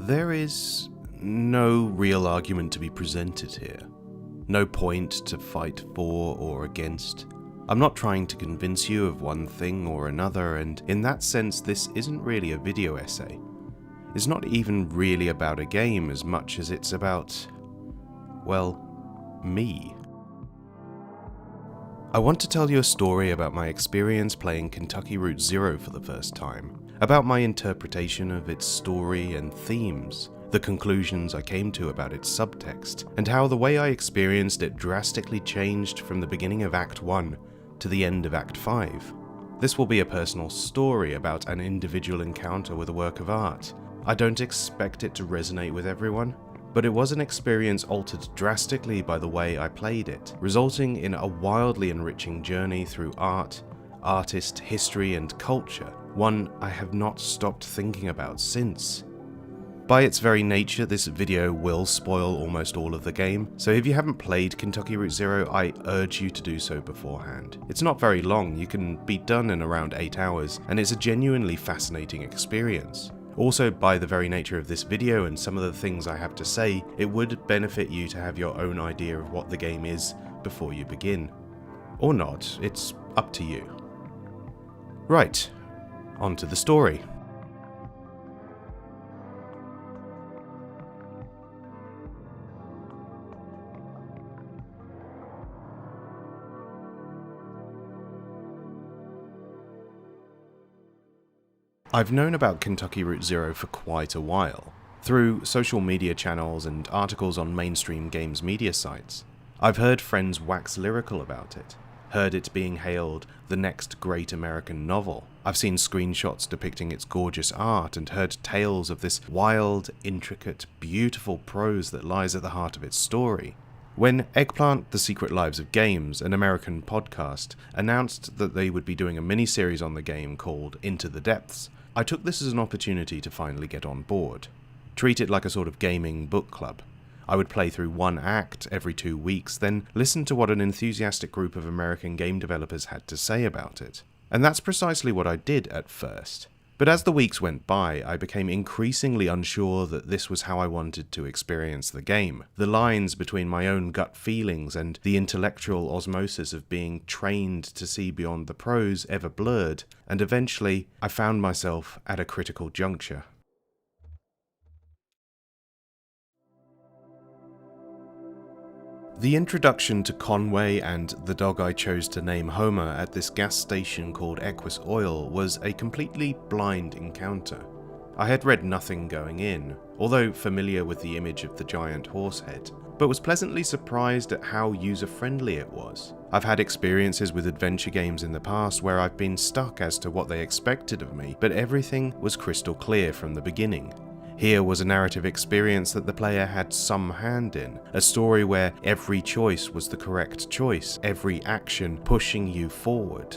There is no real argument to be presented here. No point to fight for or against. I'm not trying to convince you of one thing or another, and in that sense this isn't really a video essay. It's not even really about a game as much as it's about, well, me. I want to tell you a story about my experience playing Kentucky Route Zero for the first time, about my interpretation of its story and themes, the conclusions I came to about its subtext, and how the way I experienced it drastically changed from the beginning of Act 1 to the end of Act 5. This will be a personal story about an individual encounter with a work of art. I don't expect it to resonate with everyone, but it was an experience altered drastically by the way I played it, resulting in a wildly enriching journey through art, artist, history, and culture, one I have not stopped thinking about since. By its very nature, this video will spoil almost all of the game, so if you haven't played Kentucky Route Zero, I urge you to do so beforehand. It's not very long, you can be done in around 8 hours, and it's a genuinely fascinating experience. Also, by the very nature of this video and some of the things I have to say, it would benefit you to have your own idea of what the game is before you begin. Or not, it's up to you. Right, on to the story. I've known about Kentucky Route Zero for quite a while, through social media channels and articles on mainstream games media sites. I've heard friends wax lyrical about it, heard it being hailed the next great American novel. I've seen screenshots depicting its gorgeous art and heard tales of this wild, intricate, beautiful prose that lies at the heart of its story. When Eggplant, The Secret Lives of Games, an American podcast, announced that they would be doing a mini-series on the game called Into the Depths, I took this as an opportunity to finally get on board. Treat it like a sort of gaming book club. I would play through one act every 2 weeks, then listen to what an enthusiastic group of American game developers had to say about it. And that's precisely what I did at first. But as the weeks went by, I became increasingly unsure that this was how I wanted to experience the game. The lines between my own gut feelings and the intellectual osmosis of being trained to see beyond the prose ever blurred, and eventually I found myself at a critical juncture. The introduction to Conway and the dog I chose to name Homer at this gas station called Equus Oil was a completely blind encounter. I had read nothing going in, although familiar with the image of the giant horse head, but was pleasantly surprised at how user-friendly it was. I've had experiences with adventure games in the past where I've been stuck as to what they expected of me, but everything was crystal clear from the beginning. Here was a narrative experience that the player had some hand in, a story where every choice was the correct choice, every action pushing you forward.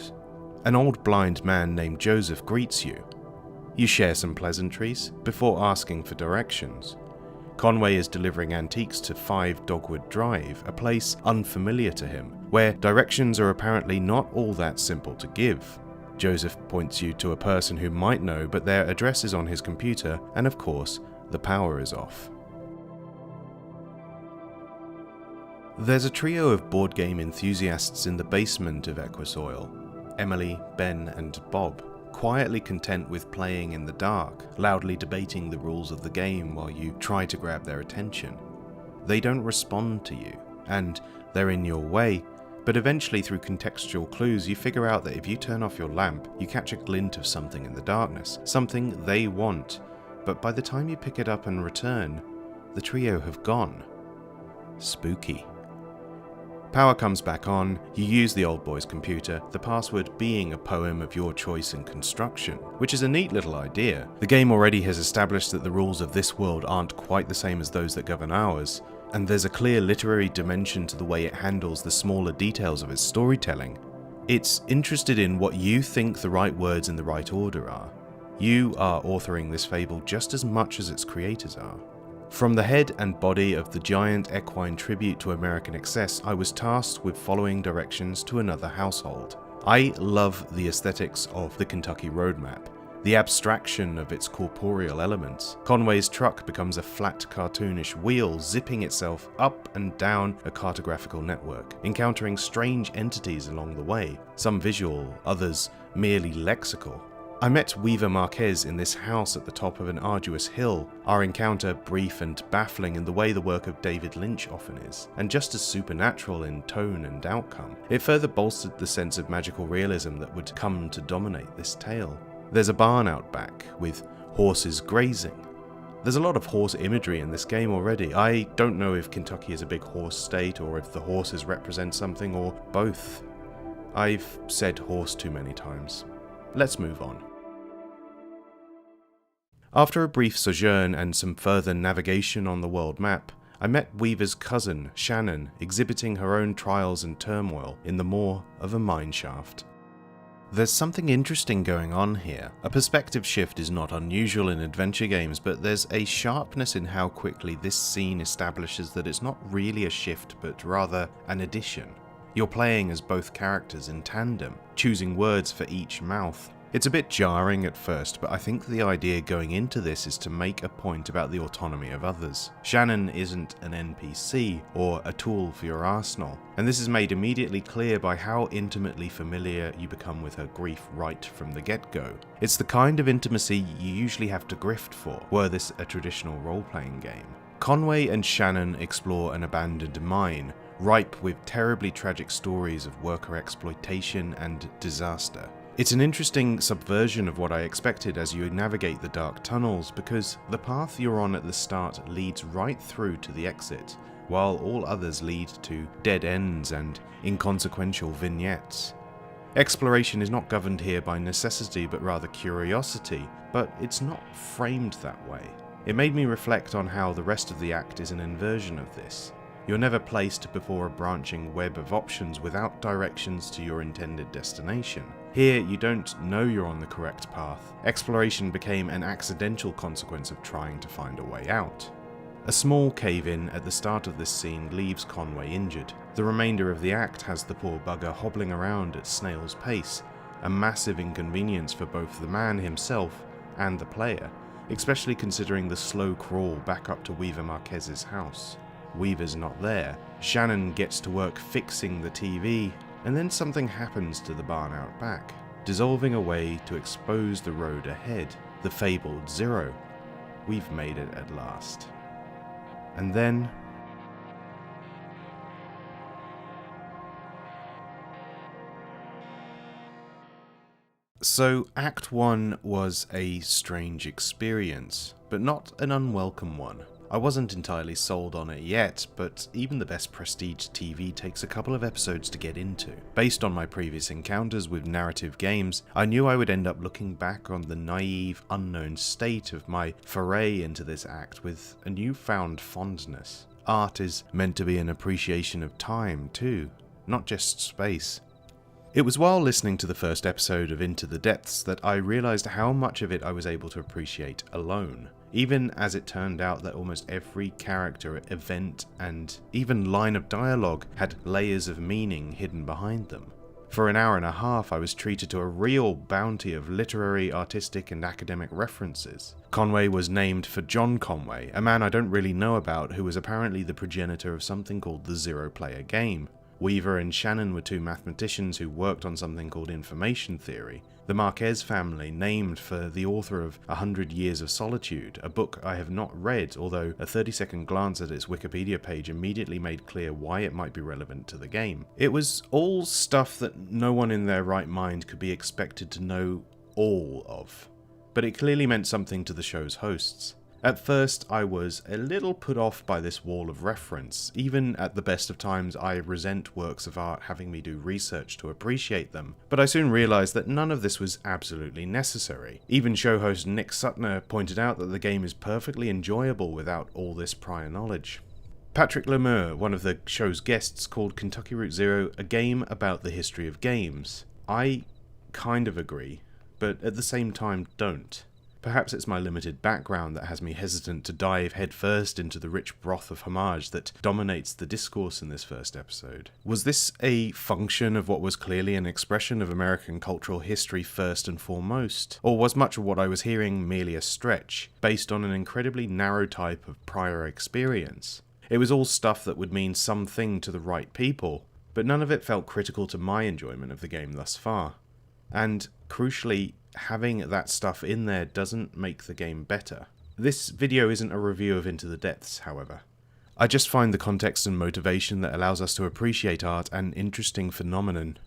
An old blind man named Joseph greets you. You share some pleasantries before asking for directions. Conway is delivering antiques to 5 Dogwood Drive, a place unfamiliar to him, where directions are apparently not all that simple to give. Joseph points you to a person who might know, but their address is on his computer, and of course, the power is off. There's a trio of board game enthusiasts in the basement of Equus Oil: Emily, Ben, and Bob, quietly content with playing in the dark, loudly debating the rules of the game while you try to grab their attention. They don't respond to you, and they're in your way, but eventually through contextual clues you figure out that if you turn off your lamp, you catch a glint of something in the darkness, something they want, but by the time you pick it up and return, the trio have gone. Spooky. Power comes back on, you use the old boy's computer, the password being a poem of your choice and construction, which is a neat little idea. The game already has established that the rules of this world aren't quite the same as those that govern ours, and there's a clear literary dimension to the way it handles the smaller details of its storytelling. It's interested in what you think the right words in the right order are. You are authoring this fable just as much as its creators are. From the head and body of the giant equine tribute to American excess, I was tasked with following directions to another household. I love the aesthetics of the Kentucky roadmap. the abstraction of its corporeal elements. Conway's truck becomes a flat, cartoonish wheel zipping itself up and down a cartographical network, encountering strange entities along the way, some visual, others merely lexical. I met Weaver Marquez in this house at the top of an arduous hill, our encounter brief and baffling in the way the work of David Lynch often is, and just as supernatural in tone and outcome. It further bolstered the sense of magical realism that would come to dominate this tale. There's a barn out back, with horses grazing. There's a lot of horse imagery in this game already. I don't know if Kentucky is a big horse state, or if the horses represent something, or both. I've said horse too many times. Let's move on. After a brief sojourn and some further navigation on the world map, I met Weaver's cousin, Shannon, exhibiting her own trials and turmoil in the maw of a mineshaft. There's something interesting going on here. A perspective shift is not unusual in adventure games, but there's a sharpness in how quickly this scene establishes that it's not really a shift, but rather an addition. You're playing as both characters in tandem, choosing words for each mouth. It's a bit jarring at first, but I think the idea going into this is to make a point about the autonomy of others. Shannon isn't an NPC or a tool for your arsenal, and this is made immediately clear by how intimately familiar you become with her grief right from the get-go. It's the kind of intimacy you usually have to grift for, were this a traditional role-playing game. Conway and Shannon explore an abandoned mine, ripe with terribly tragic stories of worker exploitation and disaster. It's an interesting subversion of what I expected as you navigate the dark tunnels, because the path you're on at the start leads right through to the exit, while all others lead to dead ends and inconsequential vignettes. Exploration is not governed here by necessity but rather curiosity, but it's not framed that way. It made me reflect on how the rest of the act is an inversion of this. You're never placed before a branching web of options without directions to your intended destination. Here, you don't know you're on the correct path. Exploration became an accidental consequence of trying to find a way out. A small cave-in at the start of this scene leaves Conway injured. The remainder of the act has the poor bugger hobbling around at snail's pace, a massive inconvenience for both the man himself and the player, especially considering the slow crawl back up to Weaver Marquez's house. Weaver's not there. Shannon gets to work fixing the TV, and then something happens to the barn out back, dissolving away to expose the road ahead, the fabled Zero. We've made it at last. And then... So, Act 1 was a strange experience, but not an unwelcome one. I wasn't entirely sold on it yet, but even the best prestige TV takes a couple of episodes to get into. Based on my previous encounters with narrative games, I knew I would end up looking back on the naive, unknown state of my foray into this act with a newfound fondness. Art is meant to be an appreciation of time too, not just space. It was while listening to the first episode of Into the Depths that I realised how much of it I was able to appreciate alone, even as it turned out that almost every character, event, and even line of dialogue had layers of meaning hidden behind them. For an hour and a half I was treated to a real bounty of literary, artistic, and academic references. Conway was named for John Conway, a man I don't really know about who was apparently the progenitor of something called the zero-player game. Weaver and Shannon were two mathematicians who worked on something called information theory. The Marquez family, named for the author of 100 Years of Solitude, a book I have not read, although a 30-second glance at its Wikipedia page immediately made clear why it might be relevant to the game. It was all stuff that no one in their right mind could be expected to know all of, but it clearly meant something to the show's hosts. At first, I was a little put off by this wall of reference. Even at the best of times, I resent works of art having me do research to appreciate them, but I soon realised that none of this was absolutely necessary. Even show host Nick Sutner pointed out that the game is perfectly enjoyable without all this prior knowledge. Patrick Lemur, one of the show's guests, called Kentucky Route Zero a game about the history of games. I kind of agree, but at the same time don't. Perhaps it's my limited background that has me hesitant to dive headfirst into the rich broth of homage that dominates the discourse in this first episode. Was this a function of what was clearly an expression of American cultural history first and foremost? Or was much of what I was hearing merely a stretch, based on an incredibly narrow type of prior experience? It was all stuff that would mean something to the right people, but none of it felt critical to my enjoyment of the game thus far. And, crucially, having that stuff in there doesn't make the game better. This video isn't a review of Into the Depths, however. I just find the context and motivation that allows us to appreciate art an interesting phenomenon.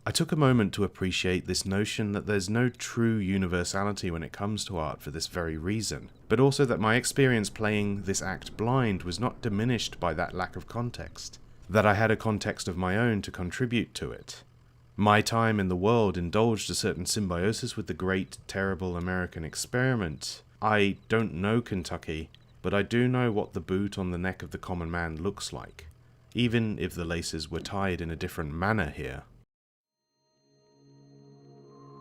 I took a moment to appreciate this notion that there's no true universality when it comes to art for this very reason, but also that my experience playing this act blind was not diminished by that lack of context, that I had a context of my own to contribute to it. My time in the world indulged a certain symbiosis with the great, terrible American experiment. I don't know Kentucky, but I do know what the boot on the neck of the common man looks like, even if the laces were tied in a different manner here.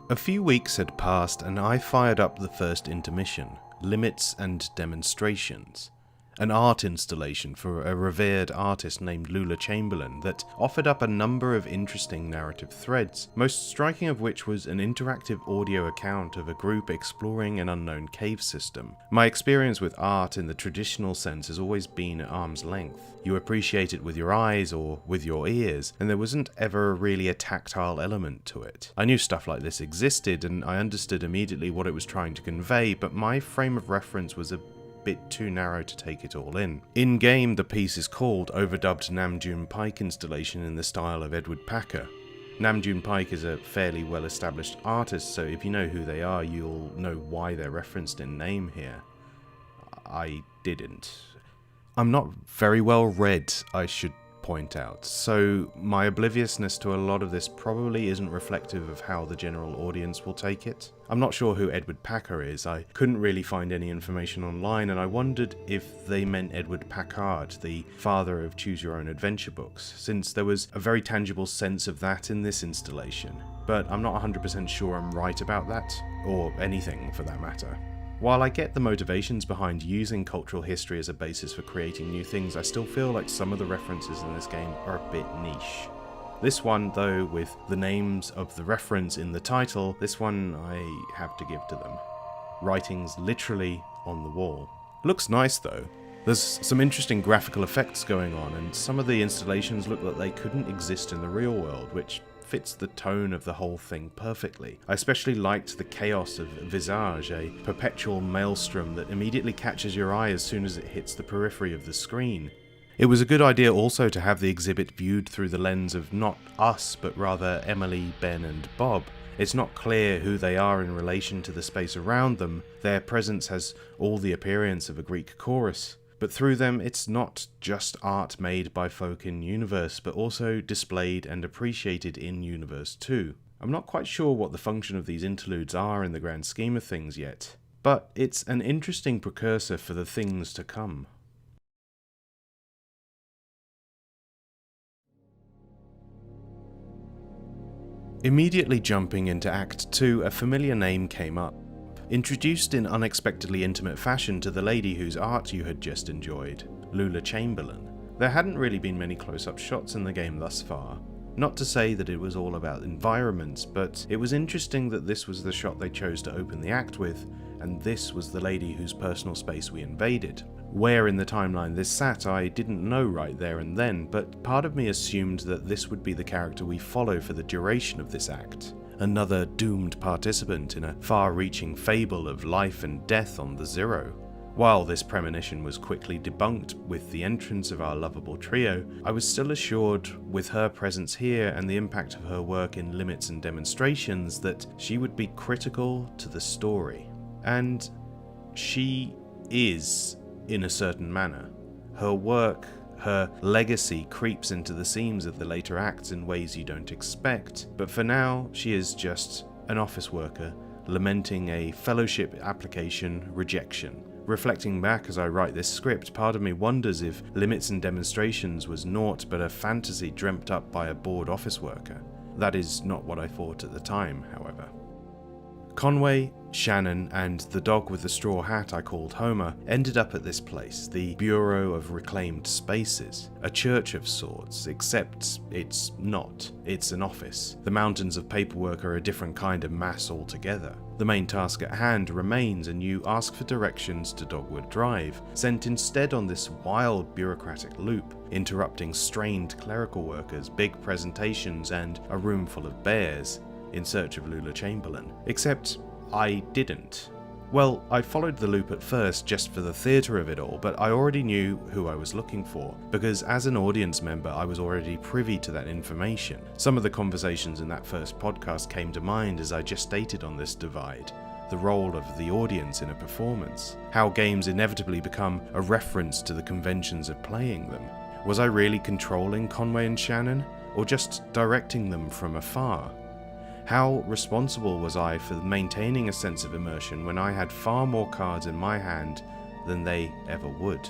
A few weeks had passed and I fired up the first intermission, Limits and Demonstrations, an art installation for a revered artist named Lula Chamberlain that offered up a number of interesting narrative threads, most striking of which was an interactive audio account of a group exploring an unknown cave system. My experience with art in the traditional sense has always been at arm's length. You appreciate it with your eyes or with your ears, and there wasn't ever really a tactile element to it. I knew stuff like this existed and I understood immediately what it was trying to convey, but my frame of reference was a bit too narrow to take it all in. In-game, the piece is called Overdubbed Namjoon Pike Installation in the style of Edward Packer. Namjoon Pike is a fairly well-established artist, so if you know who they are, you'll know why they're referenced in name here. I didn't. I'm not very well read, I should point out, so my obliviousness to a lot of this probably isn't reflective of how the general audience will take it. I'm not sure who Edward Packer is. I couldn't really find any information online, and I wondered if they meant Edward Packard, the father of Choose Your Own Adventure books, since there was a very tangible sense of that in this installation. But I'm not 100% sure I'm right about that, or anything for that matter. While I get the motivations behind using cultural history as a basis for creating new things, I still feel like some of the references in this game are a bit niche. This one, though, with the names of the reference in the title, this one I have to give to them. Writing's literally on the wall. Looks nice though. There's some interesting graphical effects going on, and some of the installations look like they couldn't exist in the real world, which fits the tone of the whole thing perfectly. I especially liked the chaos of Visage, a perpetual maelstrom that immediately catches your eye as soon as it hits the periphery of the screen. It was a good idea also to have the exhibit viewed through the lens of not us, but rather Emily, Ben and Bob. It's not clear who they are in relation to the space around them. Their presence has all the appearance of a Greek chorus. But through them, it's not just art made by folk in universe, but also displayed and appreciated in universe too. I'm not quite sure what the function of these interludes are in the grand scheme of things yet, but it's an interesting precursor for the things to come. Immediately jumping into Act 2, a familiar name came up. Introduced in unexpectedly intimate fashion to the lady whose art you had just enjoyed, Lula Chamberlain. There hadn't really been many close-up shots in the game thus far. Not to say that it was all about environments, but it was interesting that this was the shot they chose to open the act with, and this was the lady whose personal space we invaded. Where in the timeline this sat, I didn't know right there and then, but part of me assumed that this would be the character we follow for the duration of this act. Another doomed participant in a far-reaching fable of life and death on the Zero. While this premonition was quickly debunked with the entrance of our lovable trio, I was still assured with her presence here and the impact of her work in Limits and Demonstrations that she would be critical to the story. And she is, in a certain manner. Her work, her legacy creeps into the seams of the later acts in ways you don't expect, but for now she is just an office worker lamenting a fellowship application rejection. Reflecting back as I write this script, part of me wonders if Limits and Demonstrations was naught but a fantasy dreamt up by a bored office worker. That is not what I thought at the time, however. Conway, Shannon, and the dog with the straw hat I called Homer ended up at this place, the Bureau of Reclaimed Spaces, a church of sorts, except it's not. It's an office. The mountains of paperwork are a different kind of mass altogether. The main task at hand remains, and you ask for directions to Dogwood Drive, sent instead on this wild bureaucratic loop, interrupting strained clerical workers, big presentations, and a room full of bears in search of Lula Chamberlain. Except I didn't. Well, I followed the loop at first just for the theatre of it all, but I already knew who I was looking for, because as an audience member I was already privy to that information. Some of the conversations in that first podcast came to mind as I just stated on this divide. The role of the audience in a performance. How games inevitably become a reference to the conventions of playing them. Was I really controlling Conway and Shannon, or just directing them from afar? How responsible was I for maintaining a sense of immersion when I had far more cards in my hand than they ever would?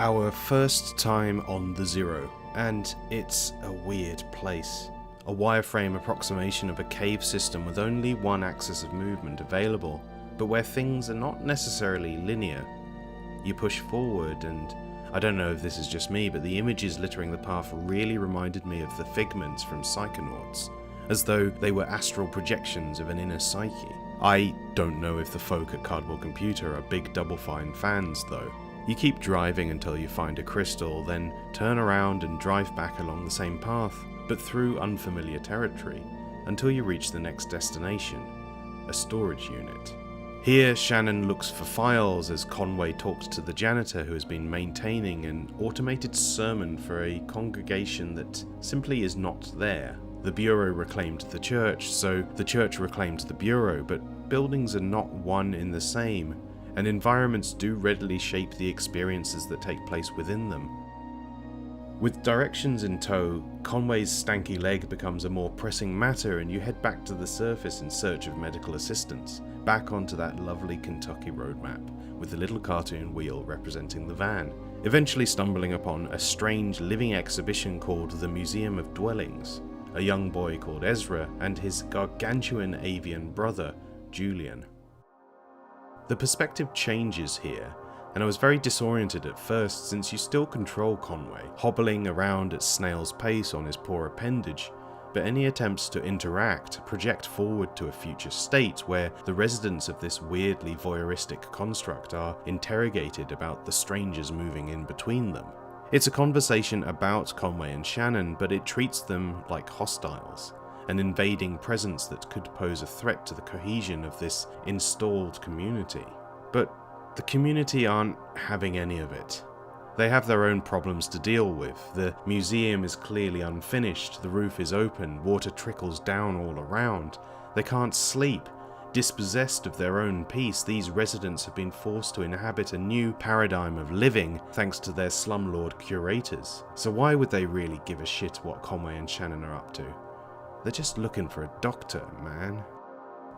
Our first time on the Zero, and it's a weird place. A wireframe approximation of a cave system with only one axis of movement available, but where things are not necessarily linear. You push forward and I don't know if this is just me, but the images littering the path really reminded me of the figments from Psychonauts, as though they were astral projections of an inner psyche. I don't know if the folk at Cardboard Computer are big Double Fine fans though. You keep driving until you find a crystal, then turn around and drive back along the same path, but through unfamiliar territory, until you reach the next destination, a storage unit. Here, Shannon looks for files as Conway talks to the janitor who has been maintaining an automated sermon for a congregation that simply is not there. The Bureau reclaimed the church, so the church reclaimed the Bureau, but buildings are not one in the same, and environments do readily shape the experiences that take place within them. With directions in tow, Conway's stanky leg becomes a more pressing matter and you head back to the surface in search of medical assistance, back onto that lovely Kentucky road map, with the little cartoon wheel representing the van, eventually stumbling upon a strange living exhibition called the Museum of Dwellings, a young boy called Ezra and his gargantuan avian brother, Julian. The perspective changes here, and I was very disoriented at first since you still control Conway, hobbling around at snail's pace on his poor appendage, but any attempts to interact project forward to a future state where the residents of this weirdly voyeuristic construct are interrogated about the strangers moving in between them. It's a conversation about Conway and Shannon, but it treats them like hostiles, an invading presence that could pose a threat to the cohesion of this installed community. But the community aren't having any of it. They have their own problems to deal with. The museum is clearly unfinished, the roof is open, water trickles down all around. They can't sleep. Dispossessed of their own peace, these residents have been forced to inhabit a new paradigm of living thanks to their slumlord curators. So why would they really give a shit what Conway and Shannon are up to? They're just looking for a doctor, man.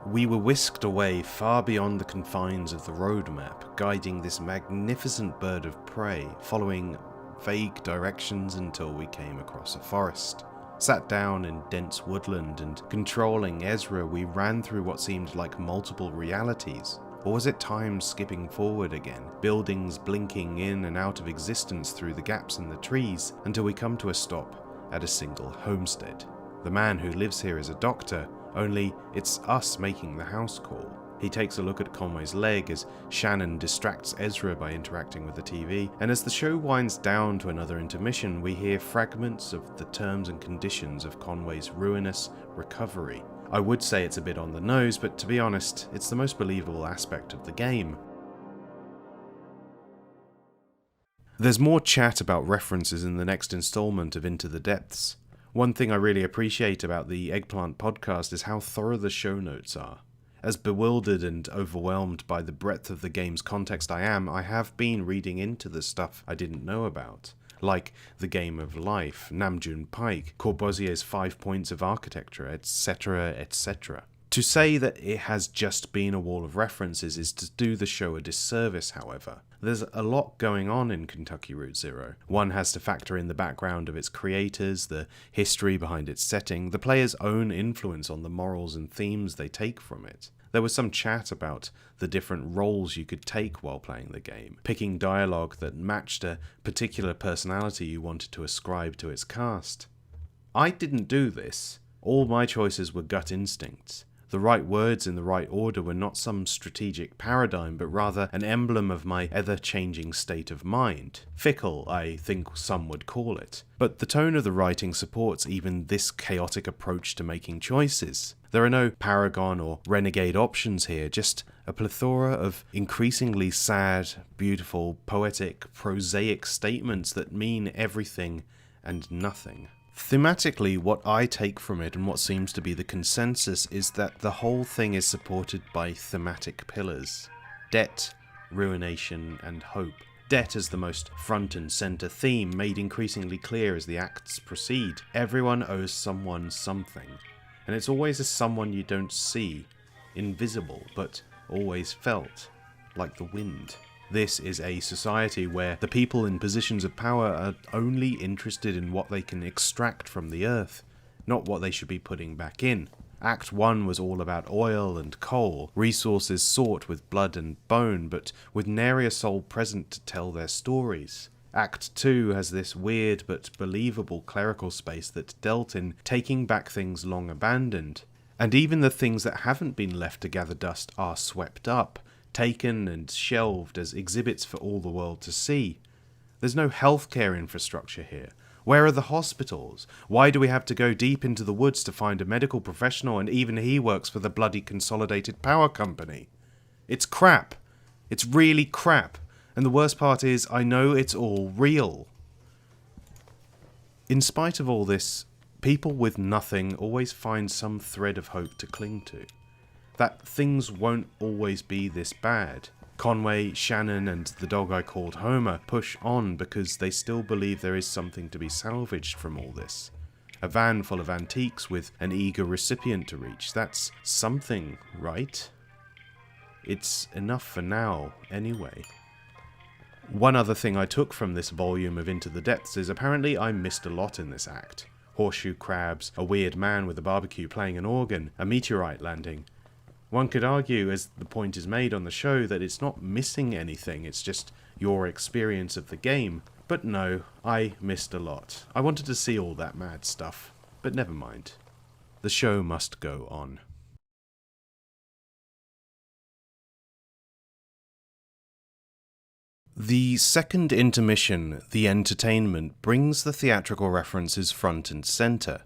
We were whisked away far beyond the confines of the road map, guiding this magnificent bird of prey, following vague directions until we came across a forest. Sat down in dense woodland and controlling Ezra, we ran through what seemed like multiple realities. Or was it time skipping forward again, buildings blinking in and out of existence through the gaps in the trees until we come to a stop at a single homestead. The man who lives here is a doctor, only it's us making the house call. He takes a look at Conway's leg as Shannon distracts Ezra by interacting with the TV, and as the show winds down to another intermission, we hear fragments of the terms and conditions of Conway's ruinous recovery. I would say it's a bit on the nose, but to be honest, it's the most believable aspect of the game. There's more chat about references in the next installment of Into the Depths. One thing I really appreciate about the Eggplant podcast is how thorough the show notes are. As bewildered and overwhelmed by the breadth of the game's context I am, I have been reading into the stuff I didn't know about, like the game of life, Namjoon Pike, Corbusier's 5 points of architecture, etc., etc. To say that it has just been a wall of references is to do the show a disservice, however. There's a lot going on in Kentucky Route Zero. One has to factor in the background of its creators, the history behind its setting, the player's own influence on the morals and themes they take from it. There was some chat about the different roles you could take while playing the game, picking dialogue that matched a particular personality you wanted to ascribe to its cast. I didn't do this. All my choices were gut instincts. The right words in the right order were not some strategic paradigm, but rather an emblem of my ever-changing state of mind. Fickle, I think some would call it. But the tone of the writing supports even this chaotic approach to making choices. There are no paragon or renegade options here, just a plethora of increasingly sad, beautiful, poetic, prosaic statements that mean everything and nothing. Thematically, what I take from it and what seems to be the consensus is that the whole thing is supported by thematic pillars. Debt, ruination, and hope. Debt as the most front and centre theme, made increasingly clear as the acts proceed. Everyone owes someone something, and it's always a someone you don't see, invisible, but always felt, like the wind. This is a society where the people in positions of power are only interested in what they can extract from the earth, not what they should be putting back in. Act 1 was all about oil and coal, resources sought with blood and bone, but with nary a soul present to tell their stories. Act 2 has this weird but believable clerical space that dealt in taking back things long abandoned, and even the things that haven't been left to gather dust are swept up, taken and shelved as exhibits for all the world to see. There's no healthcare infrastructure here. Where are the hospitals? Why do we have to go deep into the woods to find a medical professional, and even he works for the bloody Consolidated Power Company? It's crap. It's really crap. And the worst part is, I know it's all real. In spite of all this, people with nothing always find some thread of hope to cling to. That things won't always be this bad. Conway, Shannon, and the dog I called Homer push on because they still believe there is something to be salvaged from all this. A van full of antiques with an eager recipient to reach. That's something, right? It's enough for now, anyway. One other thing I took from this volume of Into the Depths is apparently I missed a lot in this act. Horseshoe crabs, a weird man with a barbecue playing an organ, a meteorite landing. One could argue, as the point is made on the show, that it's not missing anything, it's just your experience of the game. But no, I missed a lot. I wanted to see all that mad stuff, but never mind. The show must go on. The second intermission, the entertainment, brings the theatrical references front and centre.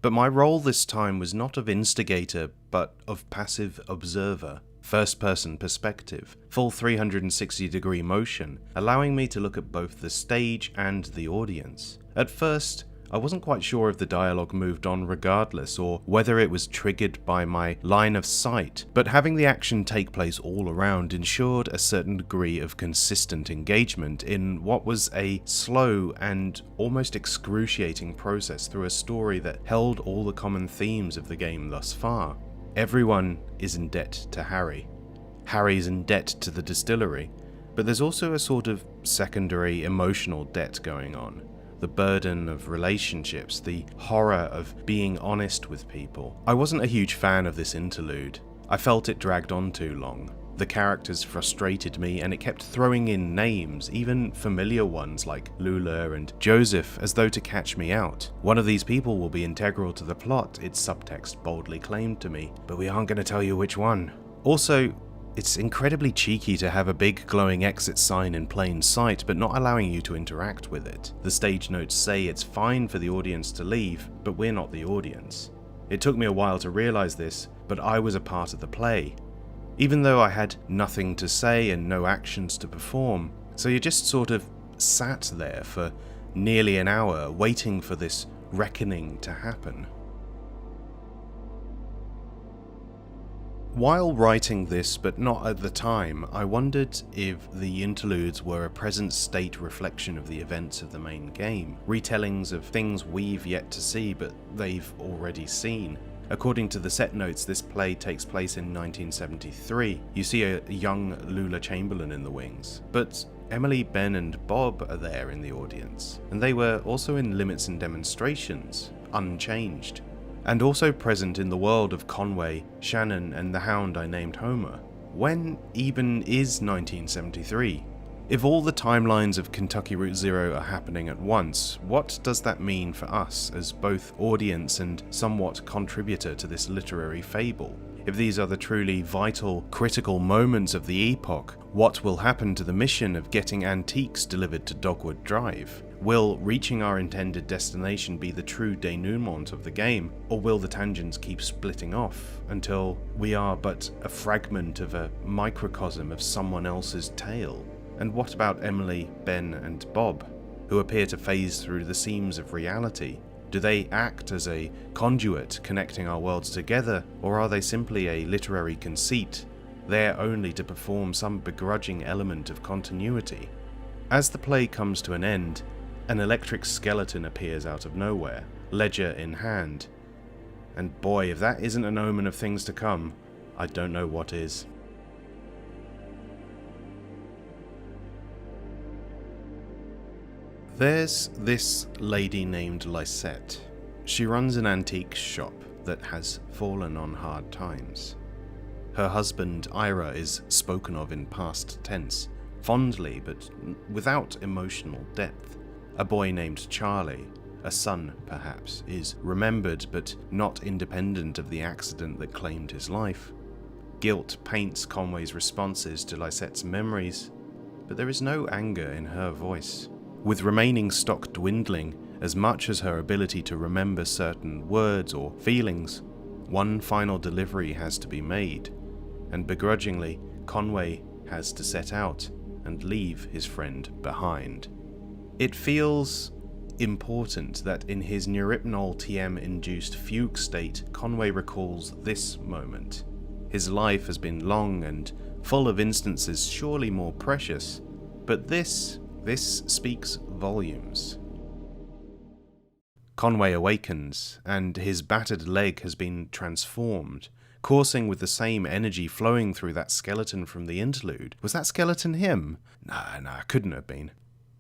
But my role this time was not of instigator, but of passive observer. First-person perspective, full 360-degree motion, allowing me to look at both the stage and the audience. At first, I wasn't quite sure if the dialogue moved on regardless, or whether it was triggered by my line of sight, but having the action take place all around ensured a certain degree of consistent engagement in what was a slow and almost excruciating process through a story that held all the common themes of the game thus far. Everyone is in debt to Harry. Harry's in debt to the distillery, but there's also a sort of secondary emotional debt going on. The burden of relationships, the horror of being honest with people. I wasn't a huge fan of this interlude. I felt it dragged on too long. The characters frustrated me, and it kept throwing in names, even familiar ones like Lula and Joseph, as though to catch me out. One of these people will be integral to the plot, its subtext boldly claimed to me, but we aren't going to tell you which one. Also, it's incredibly cheeky to have a big glowing exit sign in plain sight, but not allowing you to interact with it. The stage notes say it's fine for the audience to leave, but we're not the audience. It took me a while to realize this, but I was a part of the play. Even though I had nothing to say and no actions to perform, so you just sort of sat there for nearly an hour waiting for this reckoning to happen. While writing this, but not at the time, I wondered if the interludes were a present state reflection of the events of the main game, retellings of things we've yet to see but they've already seen. According to the set notes, this play takes place in 1973. You see a young Lula Chamberlain in the wings, but Emily, Ben and Bob are there in the audience, and they were also in Limits and Demonstrations, unchanged, and also present in the world of Conway, Shannon and the hound I named Homer. When even is 1973? If all the timelines of Kentucky Route Zero are happening at once, what does that mean for us as both audience and somewhat contributor to this literary fable? If these are the truly vital, critical moments of the epoch, what will happen to the mission of getting antiques delivered to Dogwood Drive? Will reaching our intended destination be the true denouement of the game, or will the tangents keep splitting off until we are but a fragment of a microcosm of someone else's tale? And what about Emily, Ben and Bob, who appear to phase through the seams of reality? Do they act as a conduit connecting our worlds together, or are they simply a literary conceit, there only to perform some begrudging element of continuity? As the play comes to an end, an electric skeleton appears out of nowhere, ledger in hand. And boy, if that isn't an omen of things to come, I don't know what is. There's this lady named Lysette. She runs an antique shop that has fallen on hard times. Her husband, Ira, is spoken of in past tense, fondly but without emotional depth. A boy named Charlie, a son perhaps, is remembered but not independent of the accident that claimed his life. Guilt paints Conway's responses to Lysette's memories, but there is no anger in her voice. With remaining stock dwindling as much as her ability to remember certain words or feelings, one final delivery has to be made, and begrudgingly, Conway has to set out and leave his friend behind. It feels important that in his neuropinol TM-induced fugue state, Conway recalls this moment. His life has been long and full of instances surely more precious, but this speaks volumes. Conway awakens, and his battered leg has been transformed, coursing with the same energy flowing through that skeleton from the interlude. Was that skeleton him? Nah, couldn't have been.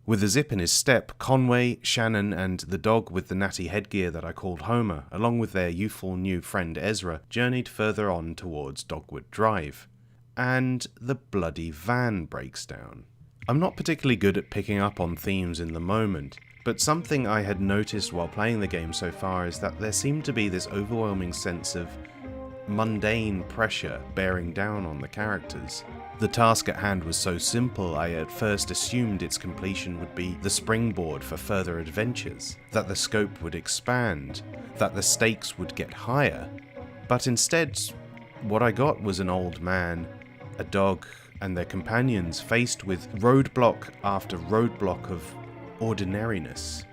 With a zip in his step, Conway, Shannon, and the dog with the natty headgear that I called Homer, along with their youthful new friend Ezra, journeyed further on towards Dogwood Drive. And the bloody van breaks down. I'm not particularly good at picking up on themes in the moment, but something I had noticed while playing the game so far is that there seemed to be this overwhelming sense of mundane pressure bearing down on the characters. The task at hand was so simple I at first assumed its completion would be the springboard for further adventures, that the scope would expand, that the stakes would get higher. But instead, what I got was an old man, a dog, and their companions faced with roadblock after roadblock of ordinariness.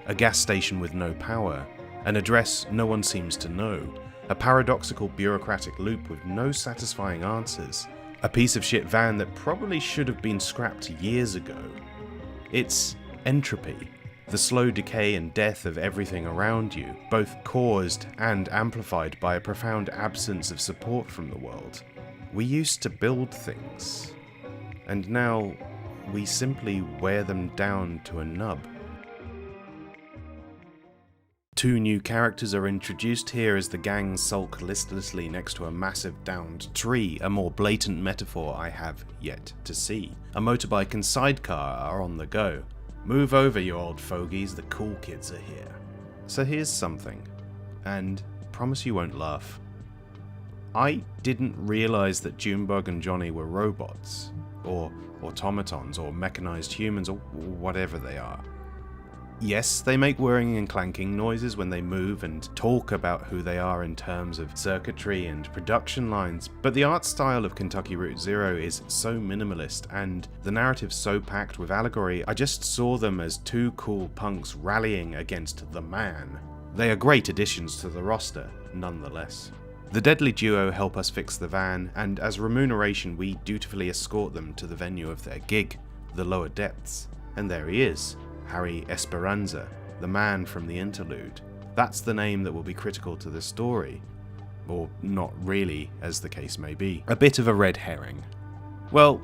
A gas station with no power, an address no one seems to know, a paradoxical bureaucratic loop with no satisfying answers, a piece of shit van that probably should have been scrapped years ago. It's entropy, the slow decay and death of everything around you, both caused and amplified by a profound absence of support from the world. We used to build things, and now we simply wear them down to a nub. Two new characters are introduced here as the gang sulk listlessly next to a massive downed tree, a more blatant metaphor I have yet to see. A motorbike and sidecar are on the go. Move over, you old fogies, the cool kids are here. So here's something, and promise you won't laugh. I didn't realise that Junebug and Johnny were robots, or automatons, or mechanized humans, or whatever they are. Yes, they make whirring and clanking noises when they move and talk about who they are in terms of circuitry and production lines, but the art style of Kentucky Route Zero is so minimalist and the narrative so packed with allegory, I just saw them as two cool punks rallying against the man. They are great additions to the roster, nonetheless. The deadly duo help us fix the van, and as remuneration we dutifully escort them to the venue of their gig, the lower depths. And there he is, Harry Esperanza, the man from the interlude. That's the name that will be critical to the story. Or not really, as the case may be. A bit of a red herring. Well,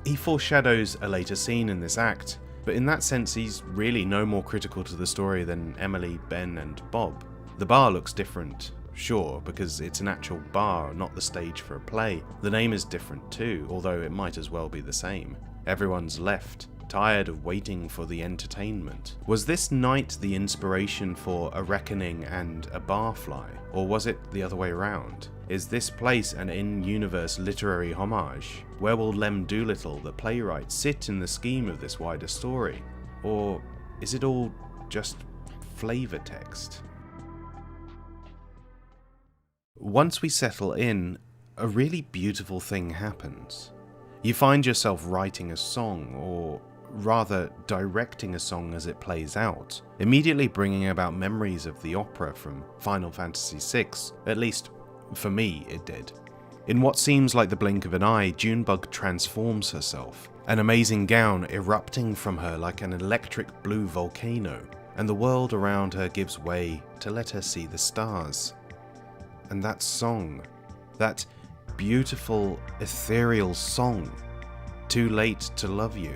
he foreshadows a later scene in this act, but in that sense he's really no more critical to the story than Emily, Ben and Bob. The bar looks different, sure, because it's an actual bar, not the stage for a play. The name is different too, although it might as well be the same. Everyone's left, tired of waiting for the entertainment. Was this night the inspiration for A Reckoning and A Barfly, or was it the other way around? Is this place an in-universe literary homage? Where will Lem Doolittle, the playwright, sit in the scheme of this wider story? Or is it all just flavor text? Once we settle in, a really beautiful thing happens. You find yourself writing a song, or rather directing a song as it plays out, immediately bringing about memories of the opera from Final Fantasy VI, at least for me it did. In what seems like the blink of an eye, Junebug transforms herself, an amazing gown erupting from her like an electric blue volcano, and the world around her gives way to let her see the stars. And that song, that beautiful, ethereal song, Too Late to Love You,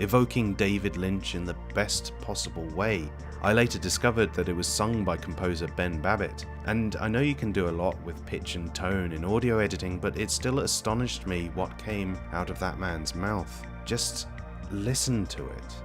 evoking David Lynch in the best possible way. I later discovered that it was sung by composer Ben Babbitt, and I know you can do a lot with pitch and tone in audio editing, but it still astonished me what came out of that man's mouth. Just listen to it.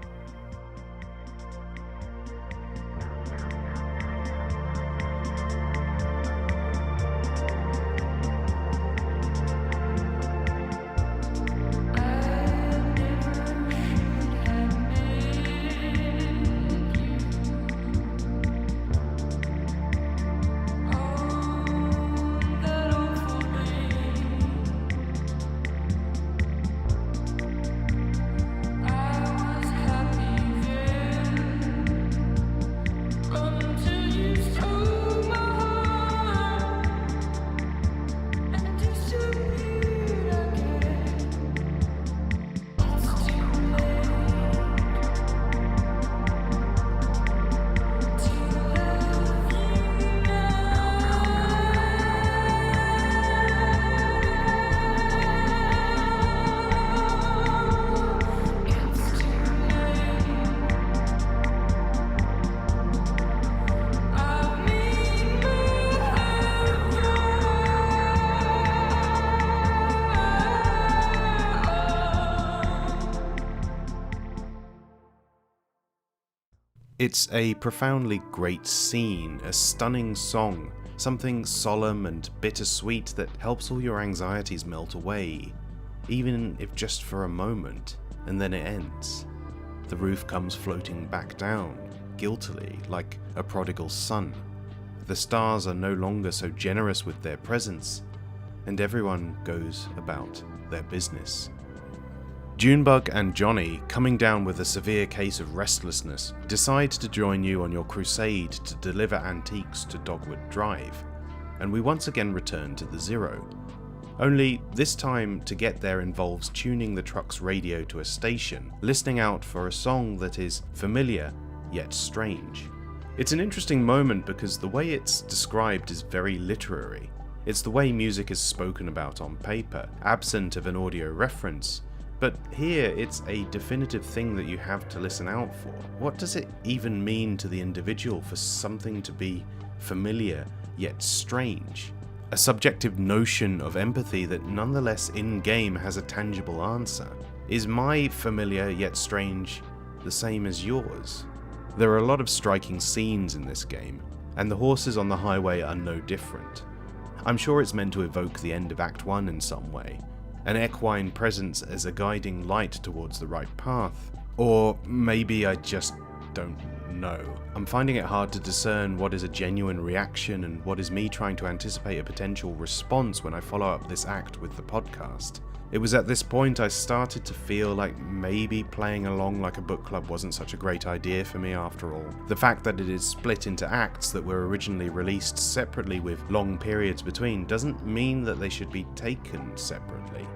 It's a profoundly great scene, a stunning song, something solemn and bittersweet that helps all your anxieties melt away, even if just for a moment, and then it ends. The roof comes floating back down, guiltily, like a prodigal son. The stars are no longer so generous with their presence, and everyone goes about their business. Junebug and Johnny, coming down with a severe case of restlessness, decide to join you on your crusade to deliver antiques to Dogwood Drive, and we once again return to the Zero. Only this time to get there involves tuning the truck's radio to a station, listening out for a song that is familiar yet strange. It's an interesting moment because the way it's described is very literary. It's the way music is spoken about on paper, absent of an audio reference. But here, it's a definitive thing that you have to listen out for. What does it even mean to the individual for something to be familiar yet strange? A subjective notion of empathy that nonetheless in-game has a tangible answer. Is my familiar yet strange the same as yours? There are a lot of striking scenes in this game, and the horses on the highway are no different. I'm sure it's meant to evoke the end of Act 1 in some way. An equine presence as a guiding light towards the right path. Or maybe I just don't know. I'm finding it hard to discern what is a genuine reaction and what is me trying to anticipate a potential response when I follow up this act with the podcast. It was at this point I started to feel like maybe playing along like a book club wasn't such a great idea for me after all. The fact that it is split into acts that were originally released separately with long periods between doesn't mean that they should be taken separately.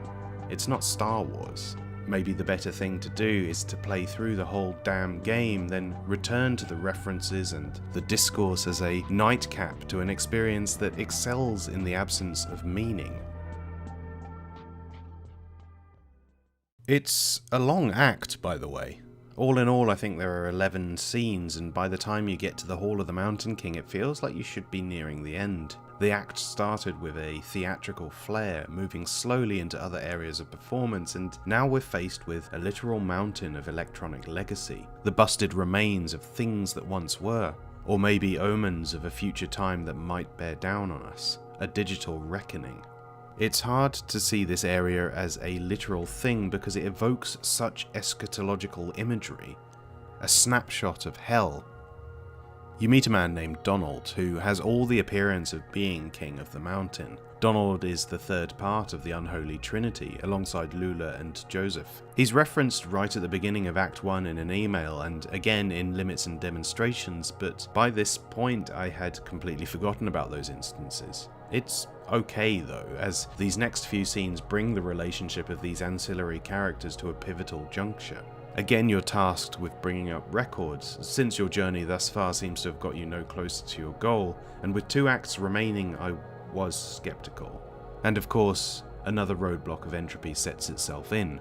It's not Star Wars. maybe the better thing to do is to play through the whole damn game, then return to the references and the discourse as a nightcap to an experience that excels in the absence of meaning. It's a long act, by the way. All in all, I think there are 11 scenes, and by the time you get to the Hall of the Mountain King, it feels like you should be nearing the end. The act started with a theatrical flair, moving slowly into other areas of performance, and now we're faced with a literal mountain of electronic legacy, the busted remains of things that once were, or maybe omens of a future time that might bear down on us, a digital reckoning. It's hard to see this area as a literal thing because it evokes such eschatological imagery, a snapshot of hell. You meet a man named Donald, who has all the appearance of being king of the mountain. Donald is the third part of the unholy trinity, alongside Lula and Joseph. He's referenced right at the beginning of Act 1 in an email, and again in Limits and Demonstrations, but by this point I had completely forgotten about those instances. It's okay though, as these next few scenes bring the relationship of these ancillary characters to a pivotal juncture. Again, you're tasked with bringing up records, since your journey thus far seems to have got you no closer to your goal, and with 2 acts remaining I was skeptical. And of course, another roadblock of entropy sets itself in.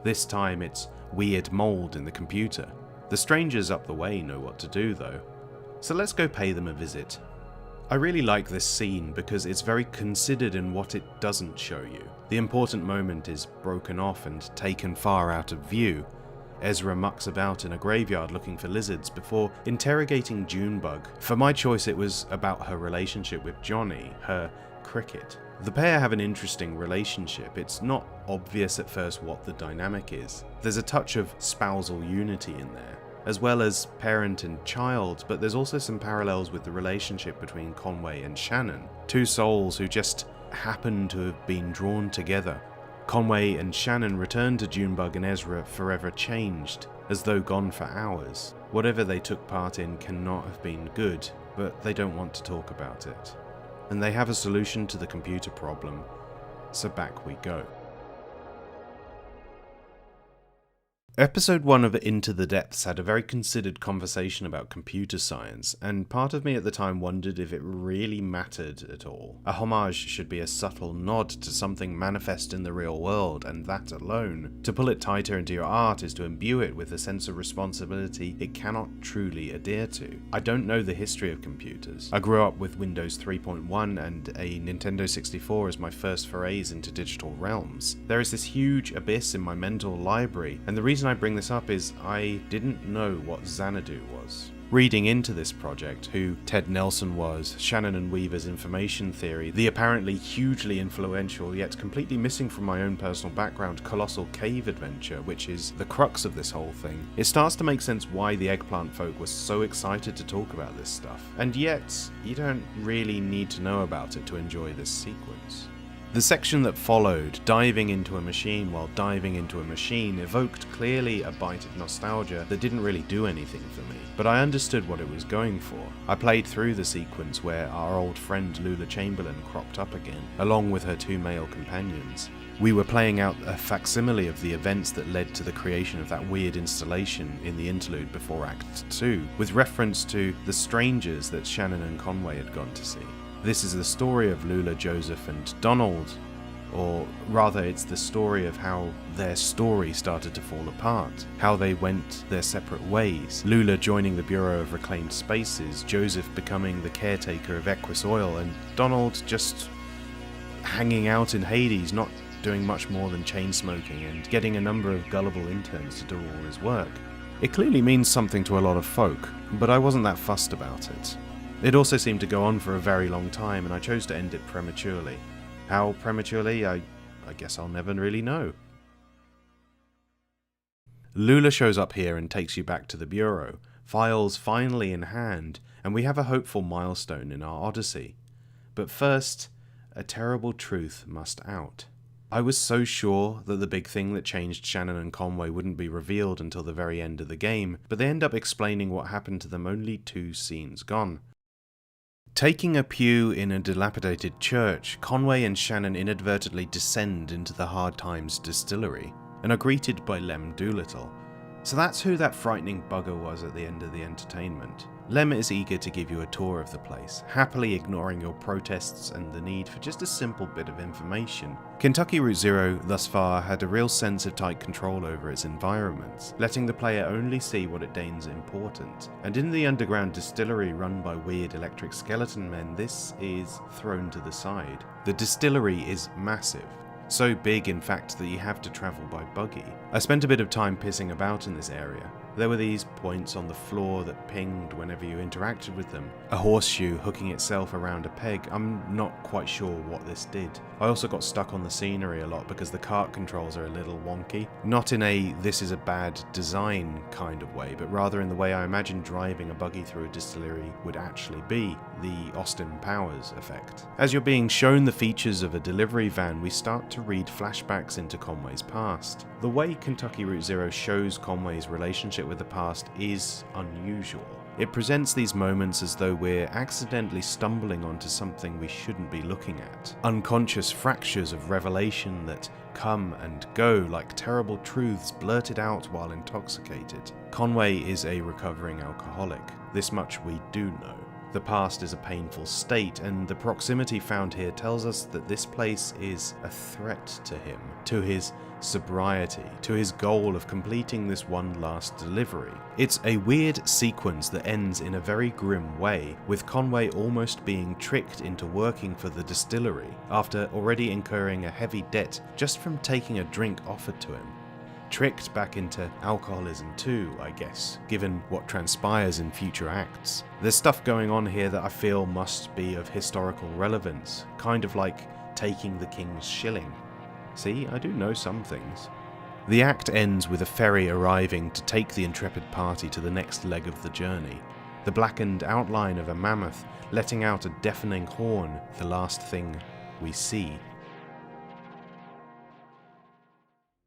This time it's weird mold in the computer. The strangers up the way know what to do though, so let's go pay them a visit. I really like this scene because it's very considered in what it doesn't show you. The important moment is broken off and taken far out of view. Ezra mucks about in a graveyard looking for lizards before interrogating Junebug. For my choice, it was about her relationship with Johnny, her cricket. The pair have an interesting relationship. It's not obvious at first what the dynamic is. There's a touch of spousal unity in there, as well as parent and child, but there's also some parallels with the relationship between Conway and Shannon, 2 souls who just happen to have been drawn together. Conway and Shannon return to Junebug and Ezra forever changed, as though gone for hours. Whatever they took part in cannot have been good, but they don't want to talk about it. And they have a solution to the computer problem, so back we go. Episode 1 of Into the Depths had a very considered conversation about computer science, and part of me at the time wondered if it really mattered at all. A homage should be a subtle nod to something manifest in the real world, and that alone. To pull it tighter into your art is to imbue it with a sense of responsibility it cannot truly adhere to. I don't know the history of computers. I grew up with Windows 3.1 and a Nintendo 64 as my first forays into digital realms. There is this huge abyss in my mental library, and the reason I bring this up is I didn't know what Xanadu was. Reading into this project, who Ted Nelson was, Shannon and Weaver's information theory, the apparently hugely influential yet completely missing from my own personal background Colossal Cave Adventure, which is the crux of this whole thing, it starts to make sense why the Eggplant folk were so excited to talk about this stuff. And yet, you don't really need to know about it to enjoy this sequence. The section that followed, diving into a machine while diving into a machine, evoked clearly a bite of nostalgia that didn't really do anything for me, but I understood what it was going for. I played through the sequence where our old friend Lula Chamberlain cropped up again, along with her 2 male companions. We were playing out a facsimile of the events that led to the creation of that weird installation in the interlude before Act 2, with reference to the strangers that Shannon and Conway had gone to see. This is the story of Lula, Joseph, and Donald, or rather it's the story of how their story started to fall apart, how they went their separate ways, Lula joining the Bureau of Reclaimed Spaces, Joseph becoming the caretaker of Equus Oil, and Donald just hanging out in Hades, not doing much more than chain smoking and getting a number of gullible interns to do all his work. It clearly means something to a lot of folk, but I wasn't that fussed about it. It also seemed to go on for a very long time, and I chose to end it prematurely. How prematurely, I guess I'll never really know. Lula shows up here and takes you back to the Bureau, files finally in hand, and we have a hopeful milestone in our odyssey. But first, a terrible truth must out. I was so sure that the big thing that changed Shannon and Conway wouldn't be revealed until the very end of the game, but they end up explaining what happened to them only 2 scenes gone. Taking a pew in a dilapidated church, Conway and Shannon inadvertently descend into the Hard Times distillery. and are greeted by Lem Doolittle. So that's who that frightening bugger was at the end of the entertainment. Lem is eager to give you a tour of the place, happily ignoring your protests and the need for just a simple bit of information. Kentucky Route Zero thus far had a real sense of tight control over its environments, letting the player only see what it deems important. And in the underground distillery run by weird electric skeleton men, this is thrown to the side. The distillery is massive. So big, in fact, that you have to travel by buggy. I spent a bit of time pissing about in this area. There were these points on the floor that pinged whenever you interacted with them. A horseshoe hooking itself around a peg. I'm not quite sure what this did. I also got stuck on the scenery a lot because the cart controls are a little wonky. Not in a this is a bad design kind of way, but rather in the way I imagine driving a buggy through a distillery would actually be, the Austin Powers effect. As you're being shown the features of a delivery van, we start to read flashbacks into Conway's past. The way Kentucky Route Zero shows Conway's relationship with the past is unusual. It presents these moments as though we're accidentally stumbling onto something we shouldn't be looking at. Unconscious fractures of revelation that come and go like terrible truths blurted out while intoxicated. Conway is a recovering alcoholic. This much we do know. The past is a painful state, and the proximity found here tells us that this place is a threat to him, to his sobriety, to his goal of completing this one last delivery. It's a weird sequence that ends in a very grim way, with Conway almost being tricked into working for the distillery after already incurring a heavy debt just from taking a drink offered to him. Tricked back into alcoholism too, I guess, given what transpires in future acts. There's stuff going on here that I feel must be of historical relevance, kind of like taking the king's shilling. See, I do know some things. The act ends with a ferry arriving to take the intrepid party to the next leg of the journey. The blackened outline of a mammoth letting out a deafening horn, the last thing we see.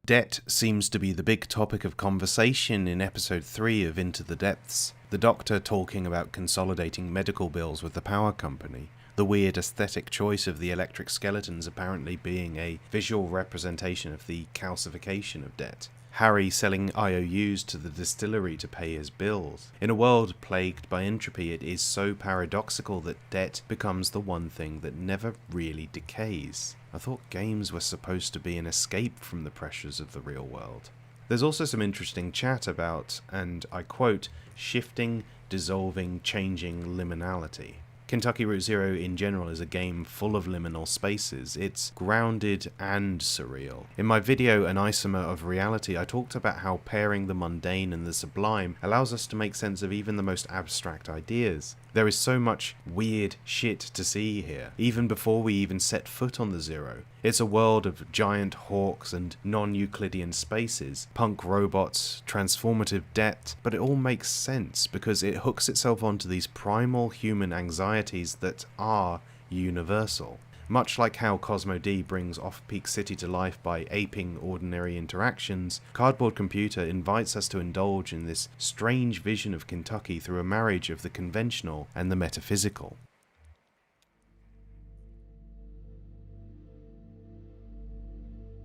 Debt seems to be the big topic of conversation in episode 3 of Into the Depths. The doctor talking about consolidating medical bills with the power company. The weird aesthetic choice of the electric skeletons apparently being a visual representation of the calcification of debt. Harry selling IOUs to the distillery to pay his bills. In a world plagued by entropy, it is so paradoxical that debt becomes the one thing that never really decays. I thought games were supposed to be an escape from the pressures of the real world. There's also some interesting chat about, and I quote, shifting, dissolving, changing liminality. Kentucky Route Zero in general is a game full of liminal spaces. It's grounded and surreal. In my video, An Isomer of Reality, I talked about how pairing the mundane and the sublime allows us to make sense of even the most abstract ideas. There is so much weird shit to see here, even before we even set foot on the Zero. It's a world of giant hawks and non-Euclidean spaces, punk robots, transformative debt, but it all makes sense because it hooks itself onto these primal human anxieties that are universal. Much like how Cosmo D brings Off-Peak City to life by aping ordinary interactions, Cardboard Computer invites us to indulge in this strange vision of Kentucky through a marriage of the conventional and the metaphysical.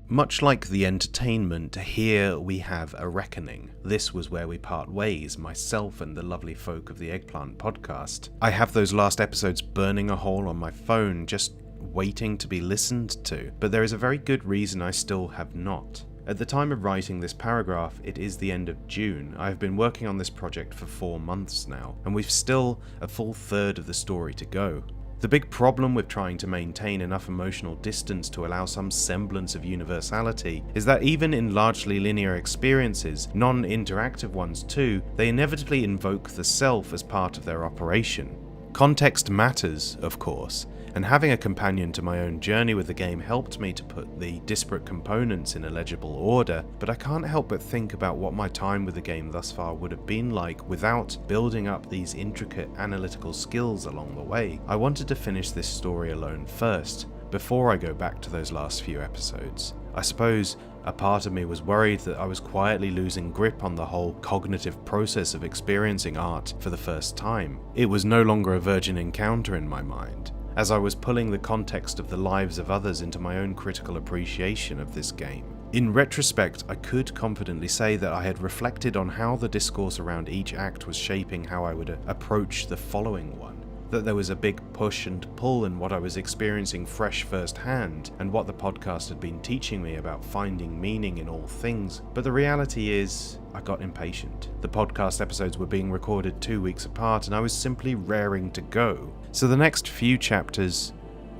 Much like the entertainment, here we have a reckoning. This was where we part ways, myself and the lovely folk of the Eggplant podcast. I have those last episodes burning a hole on my phone, just waiting to be listened to, but there is a very good reason I still have not. At the time of writing this paragraph, it is the end of June. I have been working on this project for 4 months now, and we've still a full third of the story to go. The big problem with trying to maintain enough emotional distance to allow some semblance of universality is that even in largely linear experiences, non-interactive ones too, they inevitably invoke the self as part of their operation. Context matters, of course, and having a companion to my own journey with the game helped me to put the disparate components in a legible order, but I can't help but think about what my time with the game thus far would have been like without building up these intricate analytical skills along the way. I wanted to finish this story alone first, before I go back to those last few episodes. I suppose a part of me was worried that I was quietly losing grip on the whole cognitive process of experiencing art for the first time. It was no longer a virgin encounter in my mind, as I was pulling the context of the lives of others into my own critical appreciation of this game. In retrospect, I could confidently say that I had reflected on how the discourse around each act was shaping how I would approach the following one. That there was a big push and pull in what I was experiencing fresh firsthand, and what the podcast had been teaching me about finding meaning in all things. But the reality is, I got impatient. The podcast episodes were being recorded 2 weeks apart, and I was simply raring to go. So the next few chapters,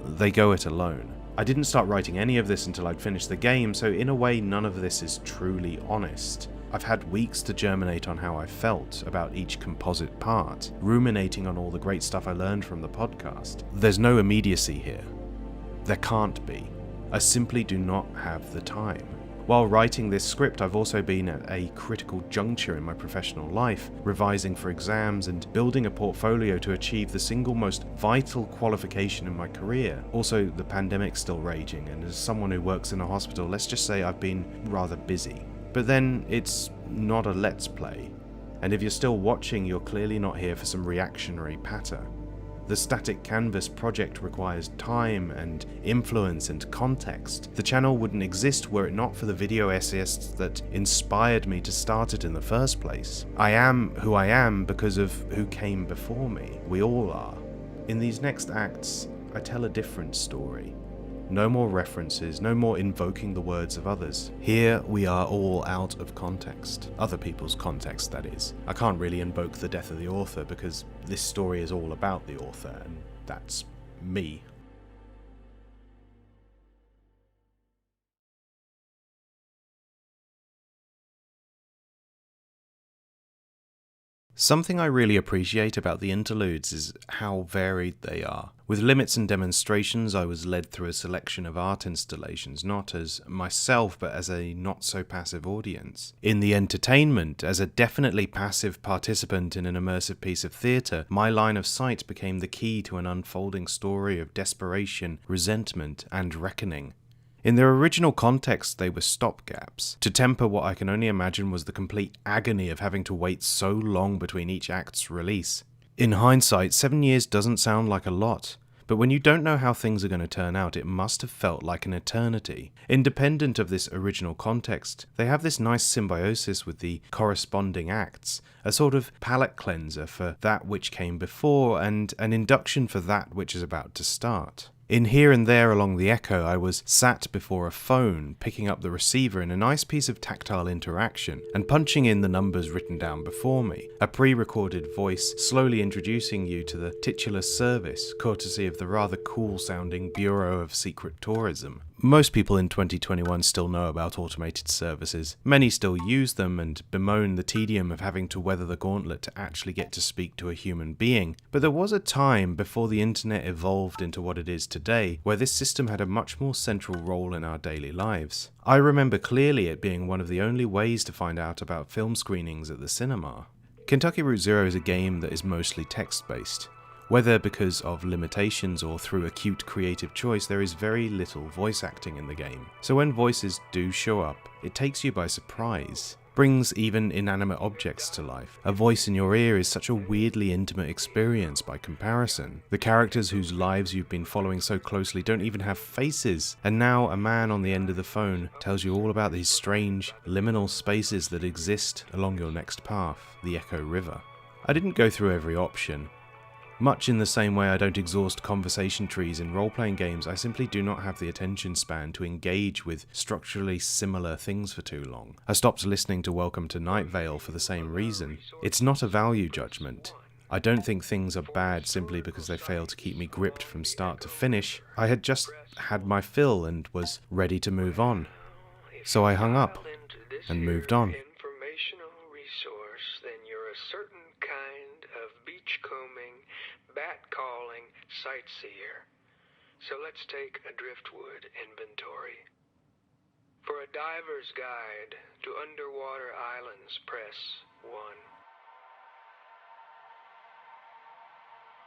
they go it alone. I didn't start writing any of this until I'd finished the game, so in a way none of this is truly honest. I've had weeks to germinate on how I felt about each composite part, ruminating on all the great stuff I learned from the podcast. There's no immediacy here. There can't be. I simply do not have the time. While writing this script, I've also been at a critical juncture in my professional life, revising for exams and building a portfolio to achieve the single most vital qualification in my career. Also, the pandemic's still raging, and as someone who works in a hospital, let's just say I've been rather busy. But then, it's not a let's play. And if you're still watching, you're clearly not here for some reactionary patter. The static canvas project requires time and influence and context. The channel wouldn't exist were it not for the video essayists that inspired me to start it in the first place. I am who I am because of who came before me. We all are. In these next acts, I tell a different story. No more references, no more invoking the words of others. Here we are all out of context. Other people's context, that is. I can't really invoke the death of the author because this story is all about the author, and that's me. Something I really appreciate about the interludes is how varied they are. With limits and demonstrations, I was led through a selection of art installations, not as myself, but as a not-so-passive audience. In the entertainment, as a definitely passive participant in an immersive piece of theatre, my line of sight became the key to an unfolding story of desperation, resentment, and reckoning. In their original context, they were stopgaps, to temper what I can only imagine was the complete agony of having to wait so long between each act's release. In hindsight, 7 years doesn't sound like a lot, but when you don't know how things are going to turn out, it must have felt like an eternity. Independent of this original context, they have this nice symbiosis with the corresponding acts, a sort of palate cleanser for that which came before, and an induction for that which is about to start. In Here and There Along the Echo, I was sat before a phone, picking up the receiver in a nice piece of tactile interaction, and punching in the numbers written down before me, a pre-recorded voice slowly introducing you to the titular service, courtesy of the rather cool-sounding Bureau of Secret Tourism. Most people in 2021 still know about automated services. Many still use them and bemoan the tedium of having to weather the gauntlet to actually get to speak to a human being. But there was a time before the internet evolved into what it is today, where this system had a much more central role in our daily lives. I remember clearly it being one of the only ways to find out about film screenings at the cinema. Kentucky Route Zero is a game that is mostly text-based. Whether because of limitations or through acute creative choice, there is very little voice acting in the game. So when voices do show up, it takes you by surprise. Brings even inanimate objects to life. A voice in your ear is such a weirdly intimate experience by comparison. The characters whose lives you've been following so closely don't even have faces, and now a man on the end of the phone tells you all about these strange, liminal spaces that exist along your next path, the Echo River. I didn't go through every option. Much in the same way I don't exhaust conversation trees in role-playing games, I simply do not have the attention span to engage with structurally similar things for too long. I stopped listening to Welcome to Night Vale for the same reason. It's not a value judgment. I don't think things are bad simply because they fail to keep me gripped from start to finish. I had just had my fill and was ready to move on. So I hung up and moved on. Bat-calling sightseer. So let's take a driftwood inventory. For a diver's guide to underwater islands, press 1.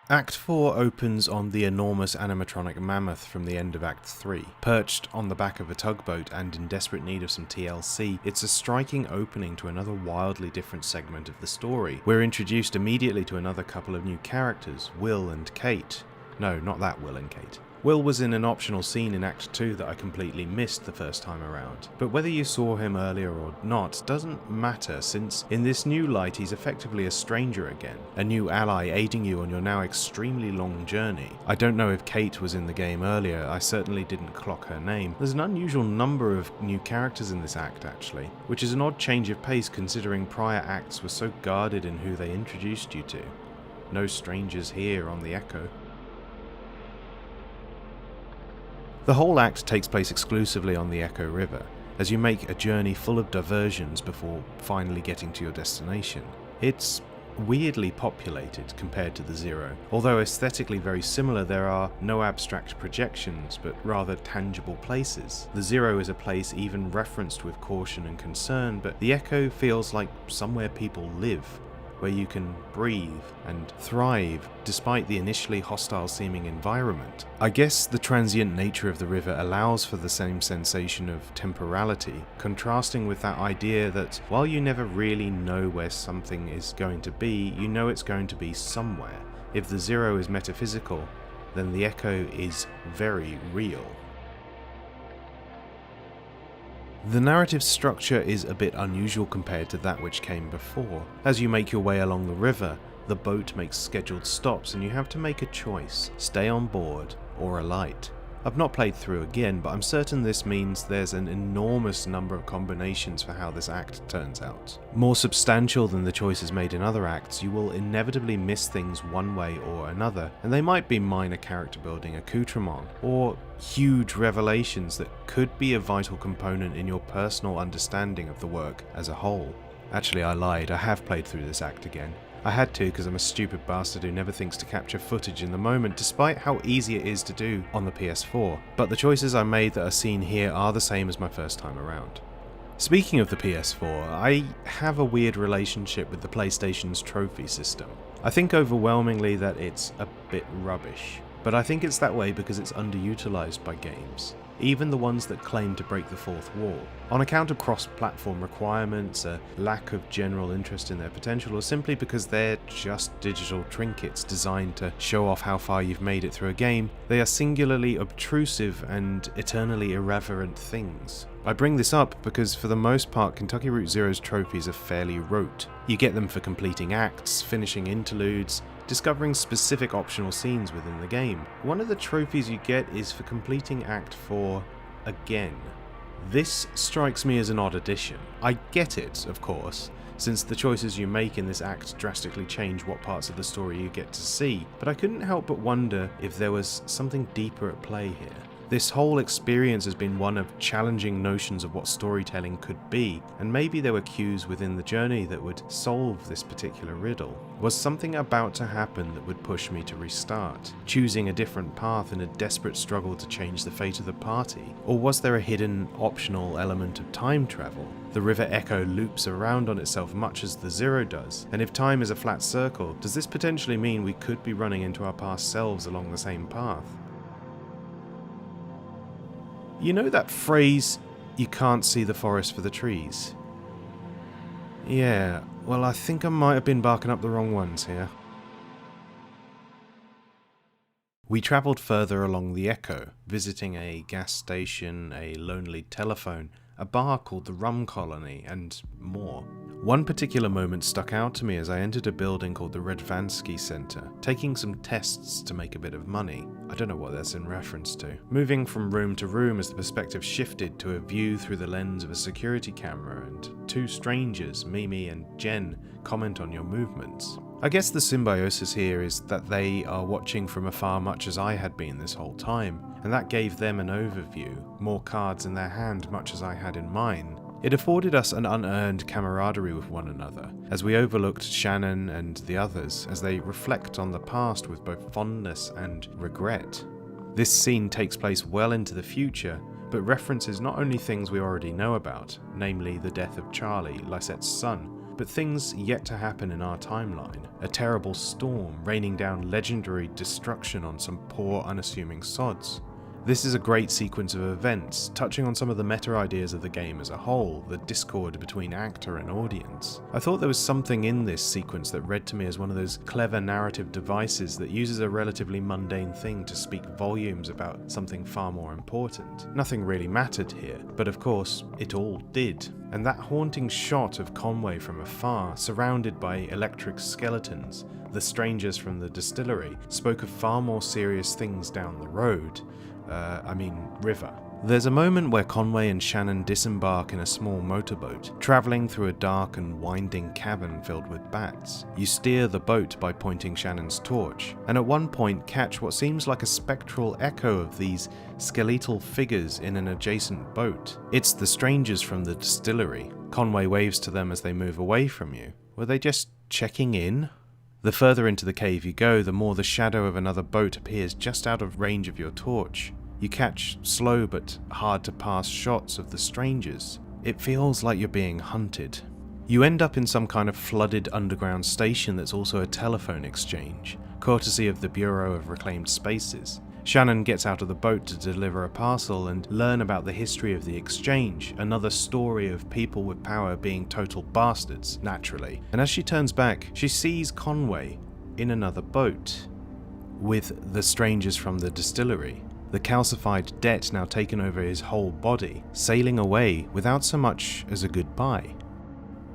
Act 4 opens on the enormous animatronic mammoth from the end of Act 3. Perched on the back of a tugboat and in desperate need of some TLC, it's a striking opening to another wildly different segment of the story. We're introduced immediately to another couple of new characters, Will and Kate. No, not that Will and Kate. Will was in an optional scene in Act 2 that I completely missed the first time around, but whether you saw him earlier or not doesn't matter, since in this new light he's effectively a stranger again, a new ally aiding you on your now extremely long journey. I don't know if Kate was in the game earlier, I certainly didn't clock her name. There's an unusual number of new characters in this act actually, which is an odd change of pace considering prior acts were so guarded in who they introduced you to. No strangers here on the Echo. The whole act takes place exclusively on the Echo River, as you make a journey full of diversions before finally getting to your destination. It's weirdly populated compared to the Zero. Although aesthetically very similar, there are no abstract projections, but rather tangible places. The Zero is a place even referenced with caution and concern, but the Echo feels like somewhere people live, where you can breathe and thrive despite the initially hostile seeming environment. I guess the transient nature of the river allows for the same sensation of temporality, contrasting with that idea that while you never really know where something is going to be, you know it's going to be somewhere. If the Zero is metaphysical, then the Echo is very real. The narrative structure is a bit unusual compared to that which came before. As you make your way along the river, the boat makes scheduled stops and you have to make a choice: stay on board or alight. I've not played through again, but I'm certain this means there's an enormous number of combinations for how this act turns out. More substantial than the choices made in other acts, you will inevitably miss things one way or another, and they might be minor character building accoutrement, or huge revelations that could be a vital component in your personal understanding of the work as a whole. Actually, I lied, I have played through this act again. I had to because I'm a stupid bastard who never thinks to capture footage in the moment, despite how easy it is to do on the PS4, but the choices I made that are seen here are the same as my first time around. Speaking of the PS4, I have a weird relationship with the PlayStation's trophy system. I think overwhelmingly that it's a bit rubbish, but I think it's that way because it's underutilized by games, even the ones that claim to break the fourth wall, on account of cross-platform requirements, a lack of general interest in their potential, or simply because they're just digital trinkets designed to show off how far you've made it through a game. They are singularly obtrusive and eternally irreverent things. I bring this up because for the most part Kentucky Route Zero's trophies are fairly rote. You get them for completing acts, finishing interludes, discovering specific optional scenes within the game. One of the trophies you get is for completing Act 4 again. This strikes me as an odd addition. I get it, of course, since the choices you make in this act drastically change what parts of the story you get to see, but I couldn't help but wonder if there was something deeper at play here. This whole experience has been one of challenging notions of what storytelling could be, and maybe there were cues within the journey that would solve this particular riddle. Was something about to happen that would push me to restart, choosing a different path in a desperate struggle to change the fate of the party? Or was there a hidden, optional element of time travel? The River Echo loops around on itself much as the Zero does, and if time is a flat circle, does this potentially mean we could be running into our past selves along the same path? You know that phrase, you can't see the forest for the trees? Yeah, well I think I might have been barking up the wrong ones here. We travelled further along the Echo, visiting a gas station, a lonely telephone, a bar called the Rum Colony, and more. One particular moment stuck out to me as I entered a building called the Redvansky Center, taking some tests to make a bit of money. I don't know what that's in reference to. Moving from room to room as the perspective shifted to a view through the lens of a security camera, and two strangers, Mimi and Jen, comment on your movements. I guess the symbiosis here is that they are watching from afar much as I had been this whole time, and that gave them an overview, more cards in their hand much as I had in mine. It afforded us an unearned camaraderie with one another, as we overlooked Shannon and the others as they reflect on the past with both fondness and regret. This scene takes place well into the future, but references not only things we already know about, namely the death of Charlie, Lysette's son, but things yet to happen in our timeline. A terrible storm raining down legendary destruction on some poor, unassuming sods. This is a great sequence of events, touching on some of the meta ideas of the game as a whole, the discord between actor and audience. I thought there was something in this sequence that read to me as one of those clever narrative devices that uses a relatively mundane thing to speak volumes about something far more important. Nothing really mattered here, but of course, it all did. And that haunting shot of Conway from afar, surrounded by electric skeletons, the strangers from the distillery, spoke of far more serious things down the road. River. There's a moment where Conway and Shannon disembark in a small motorboat, travelling through a dark and winding cavern filled with bats. You steer the boat by pointing Shannon's torch, and at one point catch what seems like a spectral echo of these skeletal figures in an adjacent boat. It's the strangers from the distillery. Conway waves to them as they move away from you. Were they just checking in? The further into the cave you go, the more the shadow of another boat appears just out of range of your torch. You catch slow but hard to pass shots of the strangers. It feels like you're being hunted. You end up in some kind of flooded underground station that's also a telephone exchange, courtesy of the Bureau of Reclaimed Spaces. Shannon gets out of the boat to deliver a parcel and learn about the history of the exchange, another story of people with power being total bastards, naturally. And as she turns back, she sees Conway in another boat with the strangers from the distillery. The calcified debt now taken over his whole body, sailing away without so much as a goodbye.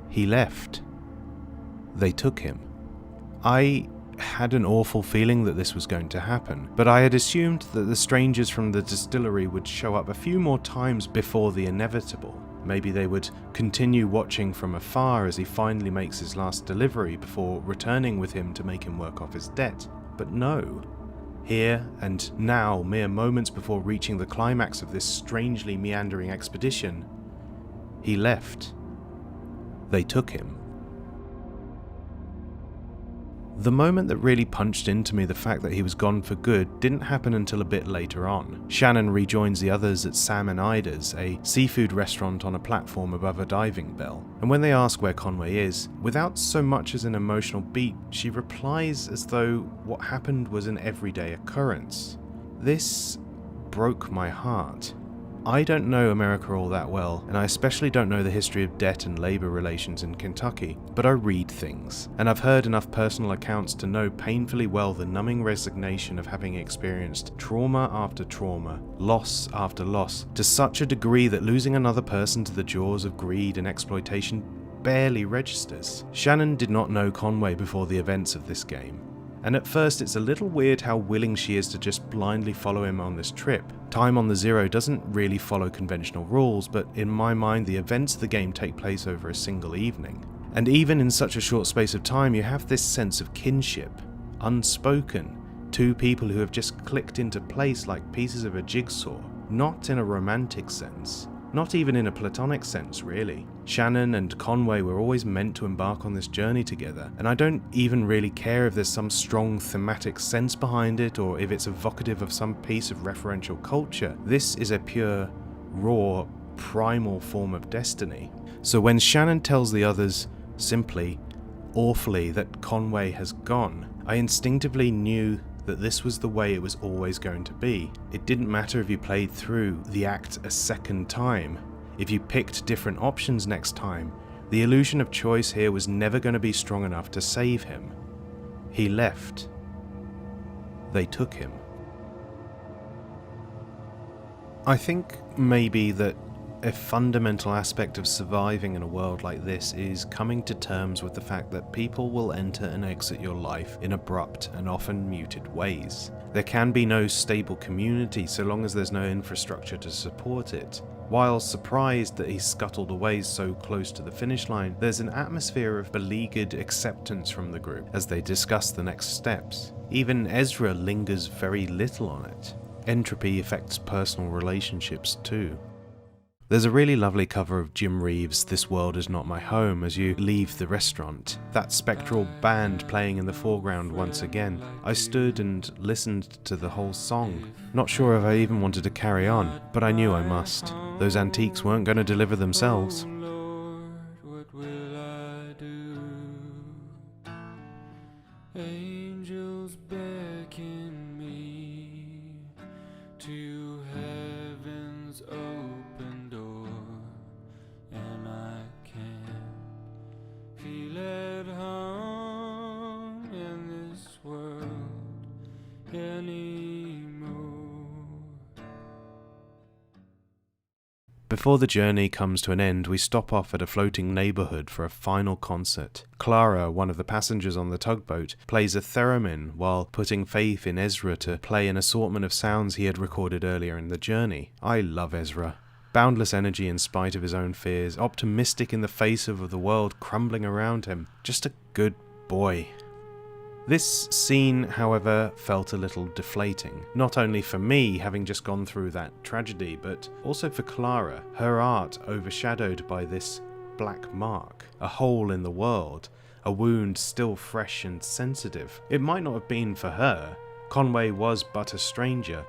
He left. They took him. I had an awful feeling that this was going to happen, but I had assumed that the strangers from the distillery would show up a few more times before the inevitable. Maybe they would continue watching from afar as he finally makes his last delivery before returning with him to make him work off his debt. But no. Here and now, mere moments before reaching the climax of this strangely meandering expedition, he left. They took him. The moment that really punched into me the fact that he was gone for good didn't happen until a bit later on. Shannon rejoins the others at Sam and Ida's, a seafood restaurant on a platform above a diving bell. And when they ask where Conway is, without so much as an emotional beat, she replies as though what happened was an everyday occurrence. This broke my heart. I don't know America all that well, and I especially don't know the history of debt and labor relations in Kentucky, but I read things, and I've heard enough personal accounts to know painfully well the numbing resignation of having experienced trauma after trauma, loss after loss, to such a degree that losing another person to the jaws of greed and exploitation barely registers. Shannon did not know Conway before the events of this game, and at first it's a little weird how willing she is to just blindly follow him on this trip. Time on the Zero doesn't really follow conventional rules, but in my mind the events of the game take place over a single evening. And even in such a short space of time you have this sense of kinship, unspoken, two people who have just clicked into place like pieces of a jigsaw, not in a romantic sense. Not even in a platonic sense, really. Shannon and Conway were always meant to embark on this journey together, and I don't even really care if there's some strong thematic sense behind it or if it's evocative of some piece of referential culture. This is a pure, raw, primal form of destiny. So when Shannon tells the others, simply, awfully, that Conway has gone, I instinctively knew that this was the way it was always going to be. It didn't matter if you played through the act a second time. If you picked different options next time, the illusion of choice here was never going to be strong enough to save him. He left. They took him. I think maybe that a fundamental aspect of surviving in a world like this is coming to terms with the fact that people will enter and exit your life in abrupt and often muted ways. There can be no stable community so long as there's no infrastructure to support it. While surprised that he scuttled away so close to the finish line, there's an atmosphere of beleaguered acceptance from the group as they discuss the next steps. Even Ezra lingers very little on it. Entropy affects personal relationships too. There's a really lovely cover of Jim Reeves' This World Is Not My Home as you leave the restaurant, that spectral band playing in the foreground once again. I stood and listened to the whole song, not sure if I even wanted to carry on, but I knew I must. Those antiques weren't going to deliver themselves. Lord, what will I do? Angels beckon me to Before the journey comes to an end, we stop off at a floating neighborhood for a final concert. Clara, one of the passengers on the tugboat, plays a theremin while putting faith in Ezra to play an assortment of sounds he had recorded earlier in the journey. I love Ezra. Boundless energy in spite of his own fears, optimistic in the face of the world crumbling around him. Just a good boy. This scene, however, felt a little deflating. Not only for me, having just gone through that tragedy, but also for Clara, her art overshadowed by this black mark, a hole in the world, a wound still fresh and sensitive. It might not have been for her. Conway was but a stranger,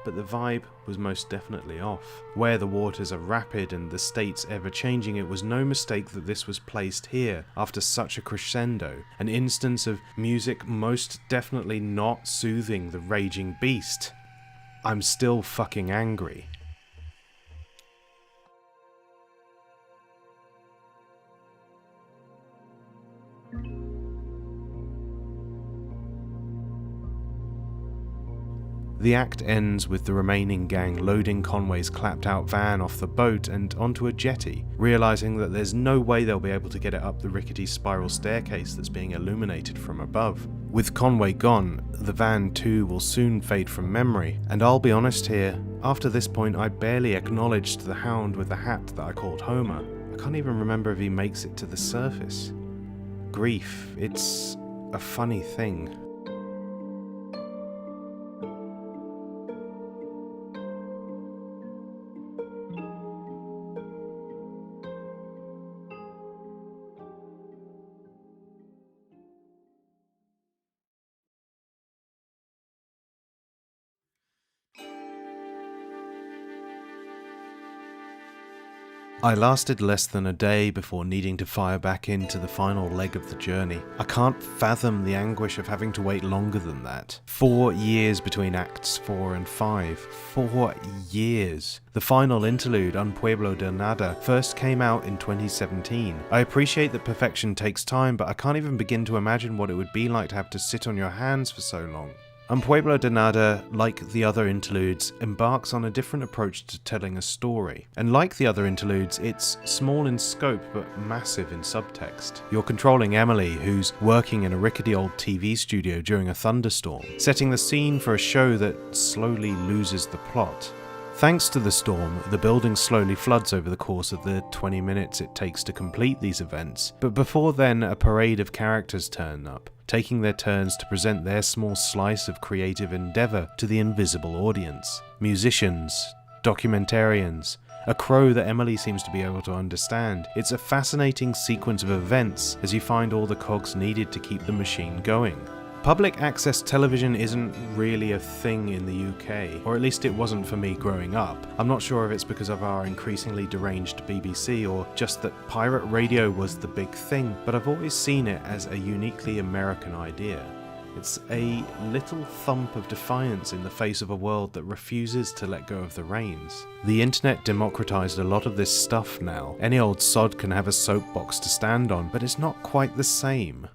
but the vibe was most definitely off. Where the waters are rapid and the states ever-changing, it was no mistake that this was placed here after such a crescendo, an instance of music most definitely not soothing the raging beast. I'm still fucking angry. The act ends with the remaining gang loading Conway's clapped-out van off the boat and onto a jetty, realizing that there's no way they'll be able to get it up the rickety spiral staircase that's being illuminated from above. With Conway gone, the van too will soon fade from memory, and I'll be honest here, after this point I barely acknowledged the hound with the hat that I called Homer. I can't even remember if he makes it to the surface. Grief, it's a funny thing. I lasted less than a day before needing to fire back into the final leg of the journey. I can't fathom the anguish of having to wait longer than that. 4 years between acts 4 and 5. 4 years. The final interlude, on Pueblo De Nada, first came out in 2017. I appreciate that perfection takes time, but I can't even begin to imagine what it would be like to have to sit on your hands for so long. Pueblo De Nada, like the other interludes, embarks on a different approach to telling a story. And like the other interludes, it's small in scope but massive in subtext. You're controlling Emily, who's working in a rickety old TV studio during a thunderstorm, setting the scene for a show that slowly loses the plot. Thanks to the storm, the building slowly floods over the course of the 20 minutes it takes to complete these events, but before then a parade of characters turn up, taking their turns to present their small slice of creative endeavour to the invisible audience. Musicians, documentarians, a crow that Emily seems to be able to understand. It's a fascinating sequence of events as you find all the cogs needed to keep the machine going. Public access television isn't really a thing in the UK, or at least it wasn't for me growing up. I'm not sure if it's because of our increasingly deranged BBC or just that pirate radio was the big thing, but I've always seen it as a uniquely American idea. It's a little thump of defiance in the face of a world that refuses to let go of the reins. The internet democratized a lot of this stuff now. Any old sod can have a soapbox to stand on, but it's not quite the same.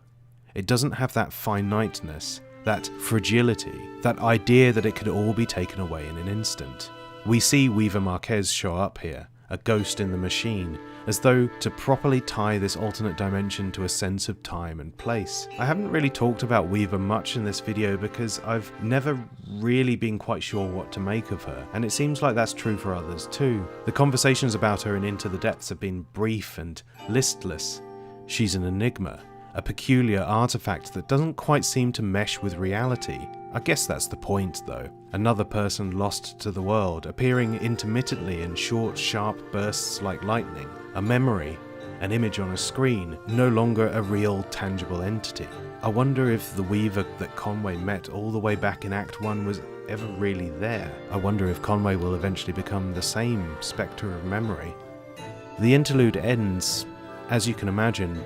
It doesn't have that finiteness, that fragility, that idea that it could all be taken away in an instant. We see Weaver Marquez show up here, a ghost in the machine, as though to properly tie this alternate dimension to a sense of time and place. I haven't really talked about Weaver much in this video because I've never really been quite sure what to make of her, and it seems like that's true for others too. The conversations about her in Into the Depths have been brief and listless. She's an enigma. A peculiar artifact that doesn't quite seem to mesh with reality. I guess that's the point though. Another person lost to the world, appearing intermittently in short, sharp bursts like lightning. A memory, an image on a screen, no longer a real, tangible entity. I wonder if the Weaver that Conway met all the way back in Act 1 was ever really there. I wonder if Conway will eventually become the same spectre of memory. The interlude ends, as you can imagine,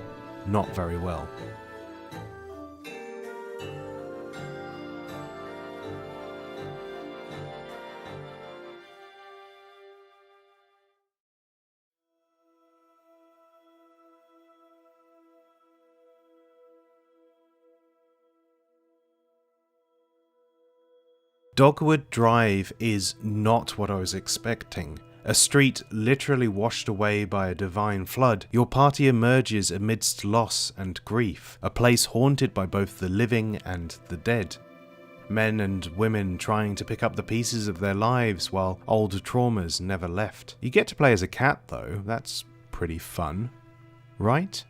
not very well. Dogwood Drive is not what I was expecting. A street literally washed away by a divine flood, your party emerges amidst loss and grief, a place haunted by both the living and the dead. Men and women trying to pick up the pieces of their lives while old traumas never left. You get to play as a cat though, that's pretty fun, right?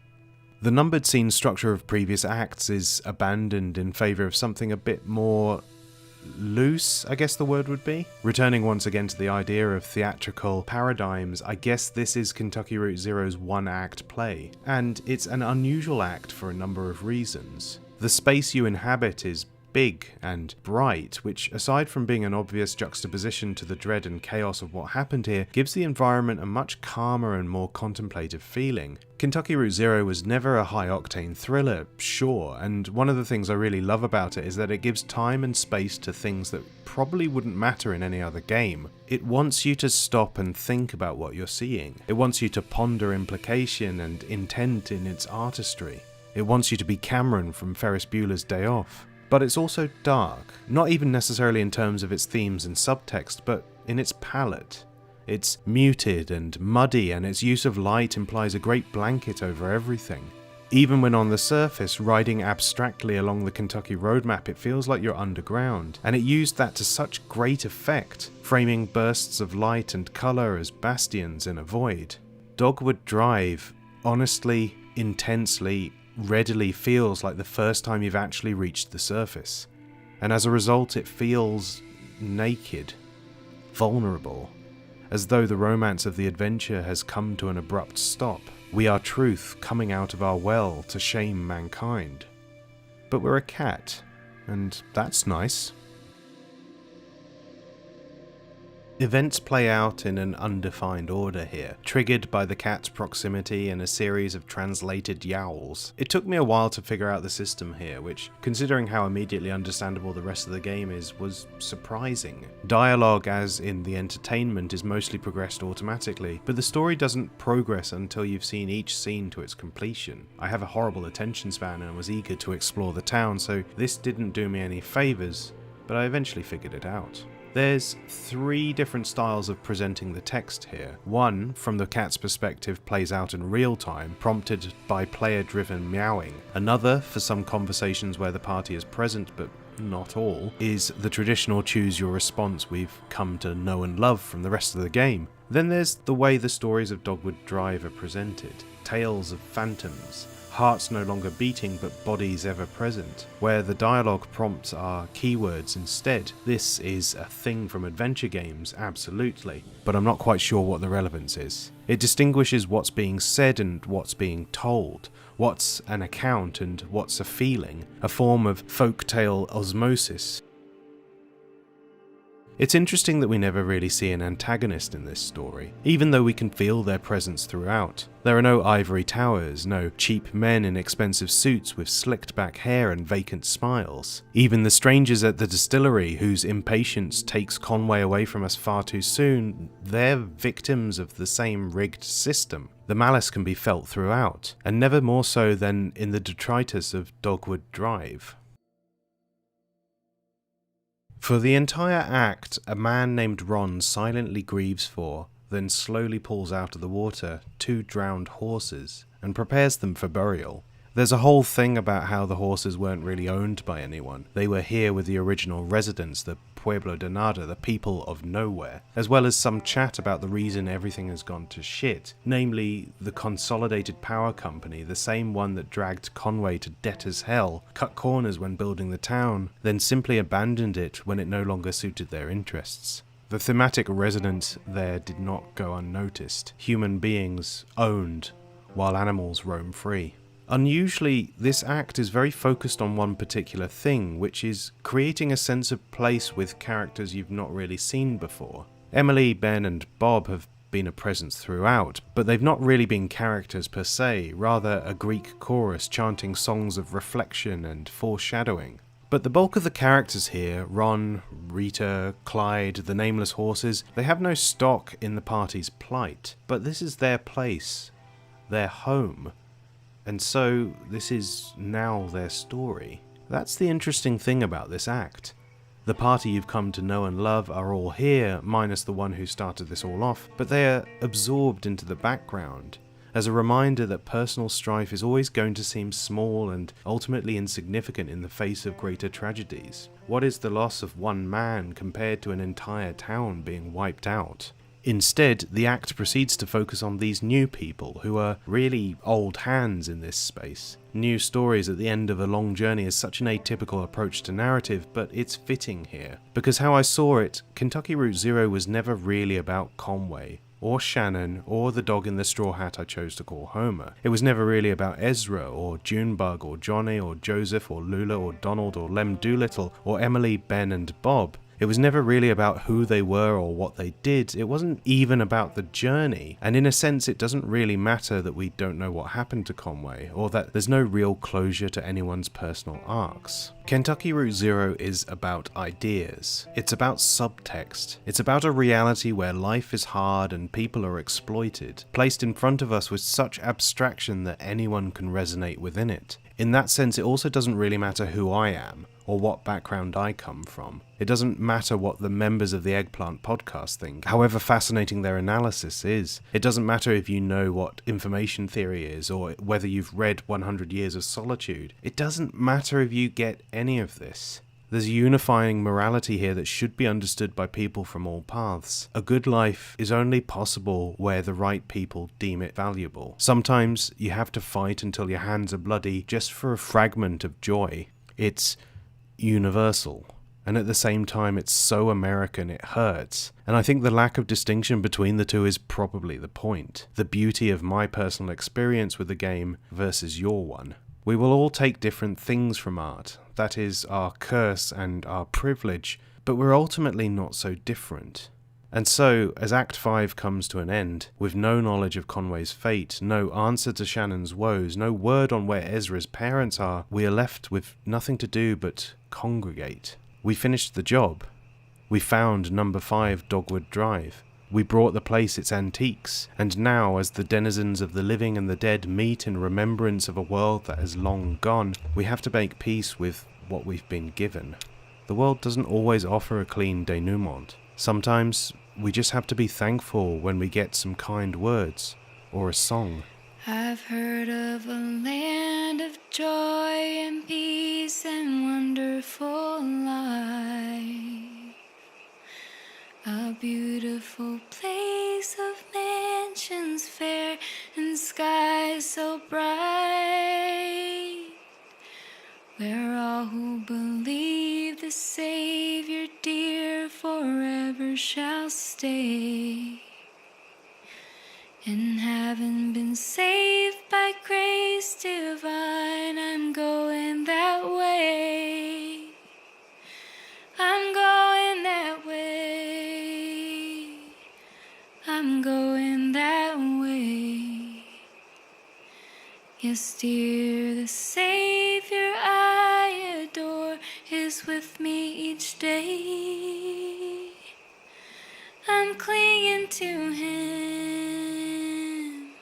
The numbered scene structure of previous acts is abandoned in favour of something a bit more loose, I guess the word would be. Returning once again to the idea of theatrical paradigms, I guess this is Kentucky Route Zero's one-act play, and it's an unusual act for a number of reasons. The space you inhabit is big and bright, which, aside from being an obvious juxtaposition to the dread and chaos of what happened here, gives the environment a much calmer and more contemplative feeling. Kentucky Route Zero was never a high-octane thriller, sure, and one of the things I really love about it is that it gives time and space to things that probably wouldn't matter in any other game. It wants you to stop and think about what you're seeing. It wants you to ponder implication and intent in its artistry. It wants you to be Cameron from Ferris Bueller's Day Off. But it's also dark, not even necessarily in terms of its themes and subtext, but in its palette. It's muted and muddy, and its use of light implies a great blanket over everything. Even when on the surface, riding abstractly along the Kentucky roadmap, it feels like you're underground, and it used that to such great effect, framing bursts of light and colour as bastions in a void. Dogwood Drive, honestly, intensely, readily feels like the first time you've actually reached the surface, and as a result it feels naked, vulnerable, as though the romance of the adventure has come to an abrupt stop. We are truth coming out of our well to shame mankind. But we're a cat, and that's nice. Events play out in an undefined order here, triggered by the cat's proximity and a series of translated yowls. It took me a while to figure out the system here, which, considering how immediately understandable the rest of the game is, was surprising. Dialogue, as in the entertainment, is mostly progressed automatically, but the story doesn't progress until you've seen each scene to its completion. I have a horrible attention span and was eager to explore the town, so this didn't do me any favours, but I eventually figured it out. There's 3 different styles of presenting the text here. One, from the cat's perspective, plays out in real time, prompted by player-driven meowing. Another, for some conversations where the party is present but not all, is the traditional choose your response we've come to know and love from the rest of the game. Then there's the way the stories of Dogwood Drive are presented. Tales of phantoms, hearts no longer beating but bodies ever present, where the dialogue prompts are keywords instead. This is a thing from adventure games, absolutely, but I'm not quite sure what the relevance is. It distinguishes what's being said and what's being told, what's an account and what's a feeling, a form of folktale osmosis. It's interesting that we never really see an antagonist in this story, even though we can feel their presence throughout. There are no ivory towers, no cheap men in expensive suits with slicked back hair and vacant smiles. Even the strangers at the distillery, whose impatience takes Conway away from us far too soon, they're victims of the same rigged system. The malice can be felt throughout, and never more so than in the detritus of Dogwood Drive. For the entire act, a man named Ron silently grieves for, then slowly pulls out of the water 2 drowned horses and prepares them for burial. There's a whole thing about how the horses weren't really owned by anyone. They were here with the original residents, the Pueblo De Nada, the people of nowhere, as well as some chat about the reason everything has gone to shit, namely the Consolidated Power Company, the same one that dragged Conway to debtor's hell, cut corners when building the town, then simply abandoned it when it no longer suited their interests. The thematic resonance there did not go unnoticed. Human beings owned, while animals roam free. Unusually, this act is very focused on one particular thing, which is creating a sense of place with characters you've not really seen before. Emily, Ben and Bob have been a presence throughout, but they've not really been characters per se, rather a Greek chorus chanting songs of reflection and foreshadowing. But the bulk of the characters here, Ron, Rita, Clyde, the nameless horses, they have no stock in the party's plight, but this is their place, their home. And so, this is now their story. That's the interesting thing about this act. The party you've come to know and love are all here, minus the one who started this all off, but they are absorbed into the background, as a reminder that personal strife is always going to seem small and ultimately insignificant in the face of greater tragedies. What is the loss of one man compared to an entire town being wiped out? Instead, the act proceeds to focus on these new people, who are really old hands in this space. New stories at the end of a long journey is such an atypical approach to narrative, but it's fitting here. Because how I saw it, Kentucky Route Zero was never really about Conway, or Shannon, or the dog in the straw hat I chose to call Homer. It was never really about Ezra, or Junebug, or Johnny, or Joseph, or Lula, or Donald, or Lem Doolittle, or Emily, Ben, and Bob. It was never really about who they were or what they did. It wasn't even about the journey. And in a sense, it doesn't really matter that we don't know what happened to Conway, or that there's no real closure to anyone's personal arcs. Kentucky Route Zero is about ideas. It's about subtext. It's about a reality where life is hard and people are exploited, placed in front of us with such abstraction that anyone can resonate within it. In that sense, it also doesn't really matter who I am, or what background I come from. It doesn't matter what the members of the Eggplant podcast think, however fascinating their analysis is. It doesn't matter if you know what information theory is, or whether you've read 100 Years of Solitude. It doesn't matter if you get any of this. There's a unifying morality here that should be understood by people from all paths. A good life is only possible where the right people deem it valuable. Sometimes you have to fight until your hands are bloody just for a fragment of joy. It's universal. And at the same time, it's so American it hurts. And I think the lack of distinction between the two is probably the point. The beauty of my personal experience with the game versus your one. We will all take different things from art. That is our curse and our privilege, but we're ultimately not so different. And so, as Act 5 comes to an end, with no knowledge of Conway's fate, no answer to Shannon's woes, no word on where Ezra's parents are, we are left with nothing to do but congregate. We finished the job. We found number 5 Dogwood Drive. We brought the place its antiques, and now, as the denizens of the living and the dead meet in remembrance of a world that has long gone, we have to make peace with what we've been given. The world doesn't always offer a clean denouement. Sometimes we just have to be thankful when we get some kind words, or a song. I've heard of a land of joy and peace and wonderful life. A beautiful place of mansions fair and skies so bright, where all who believe the Savior dear forever shall stay. And having been saved by grace divine, I'm going that way. I'm going that way. I'm going that way. Yes, dear, the Savior I adore is with me each day. I'm clinging to Him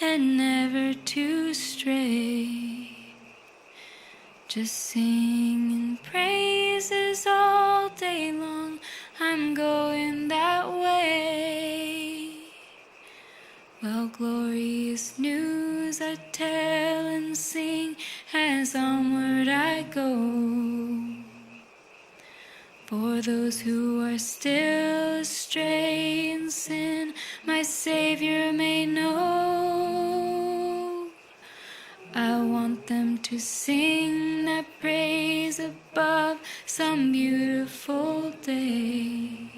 and never to stray. Just singing praises all day long. I'm going that way. Well, glorious news I tell and sing as onward I go. For those who are still astray in sin, my Savior may know. I want them to sing that praise above some beautiful day.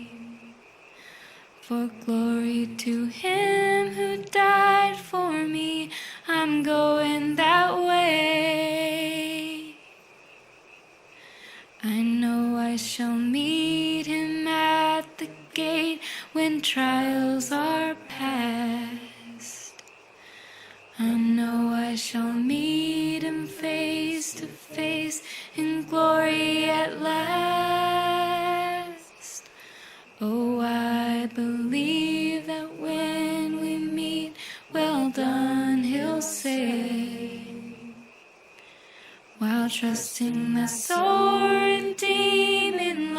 For glory to Him who died for me, I'm going that way. I know I shall meet Him at the gate when trials are past. I know I shall meet Him face to face in glory at last. Oh, I believe that when we meet, well done, He'll say, while trusting my soul redeemed in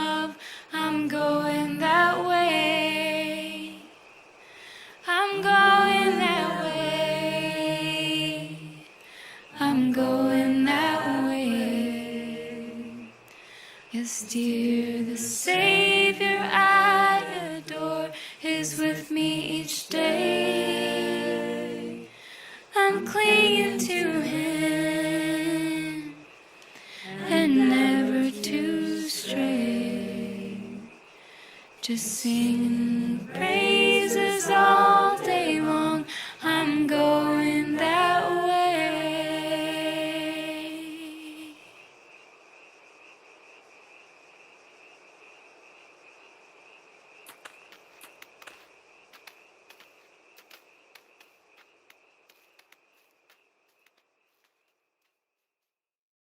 Yes, dear, the Savior I adore is with me each day. I'm clinging to Him and never to stray. Just singing praises all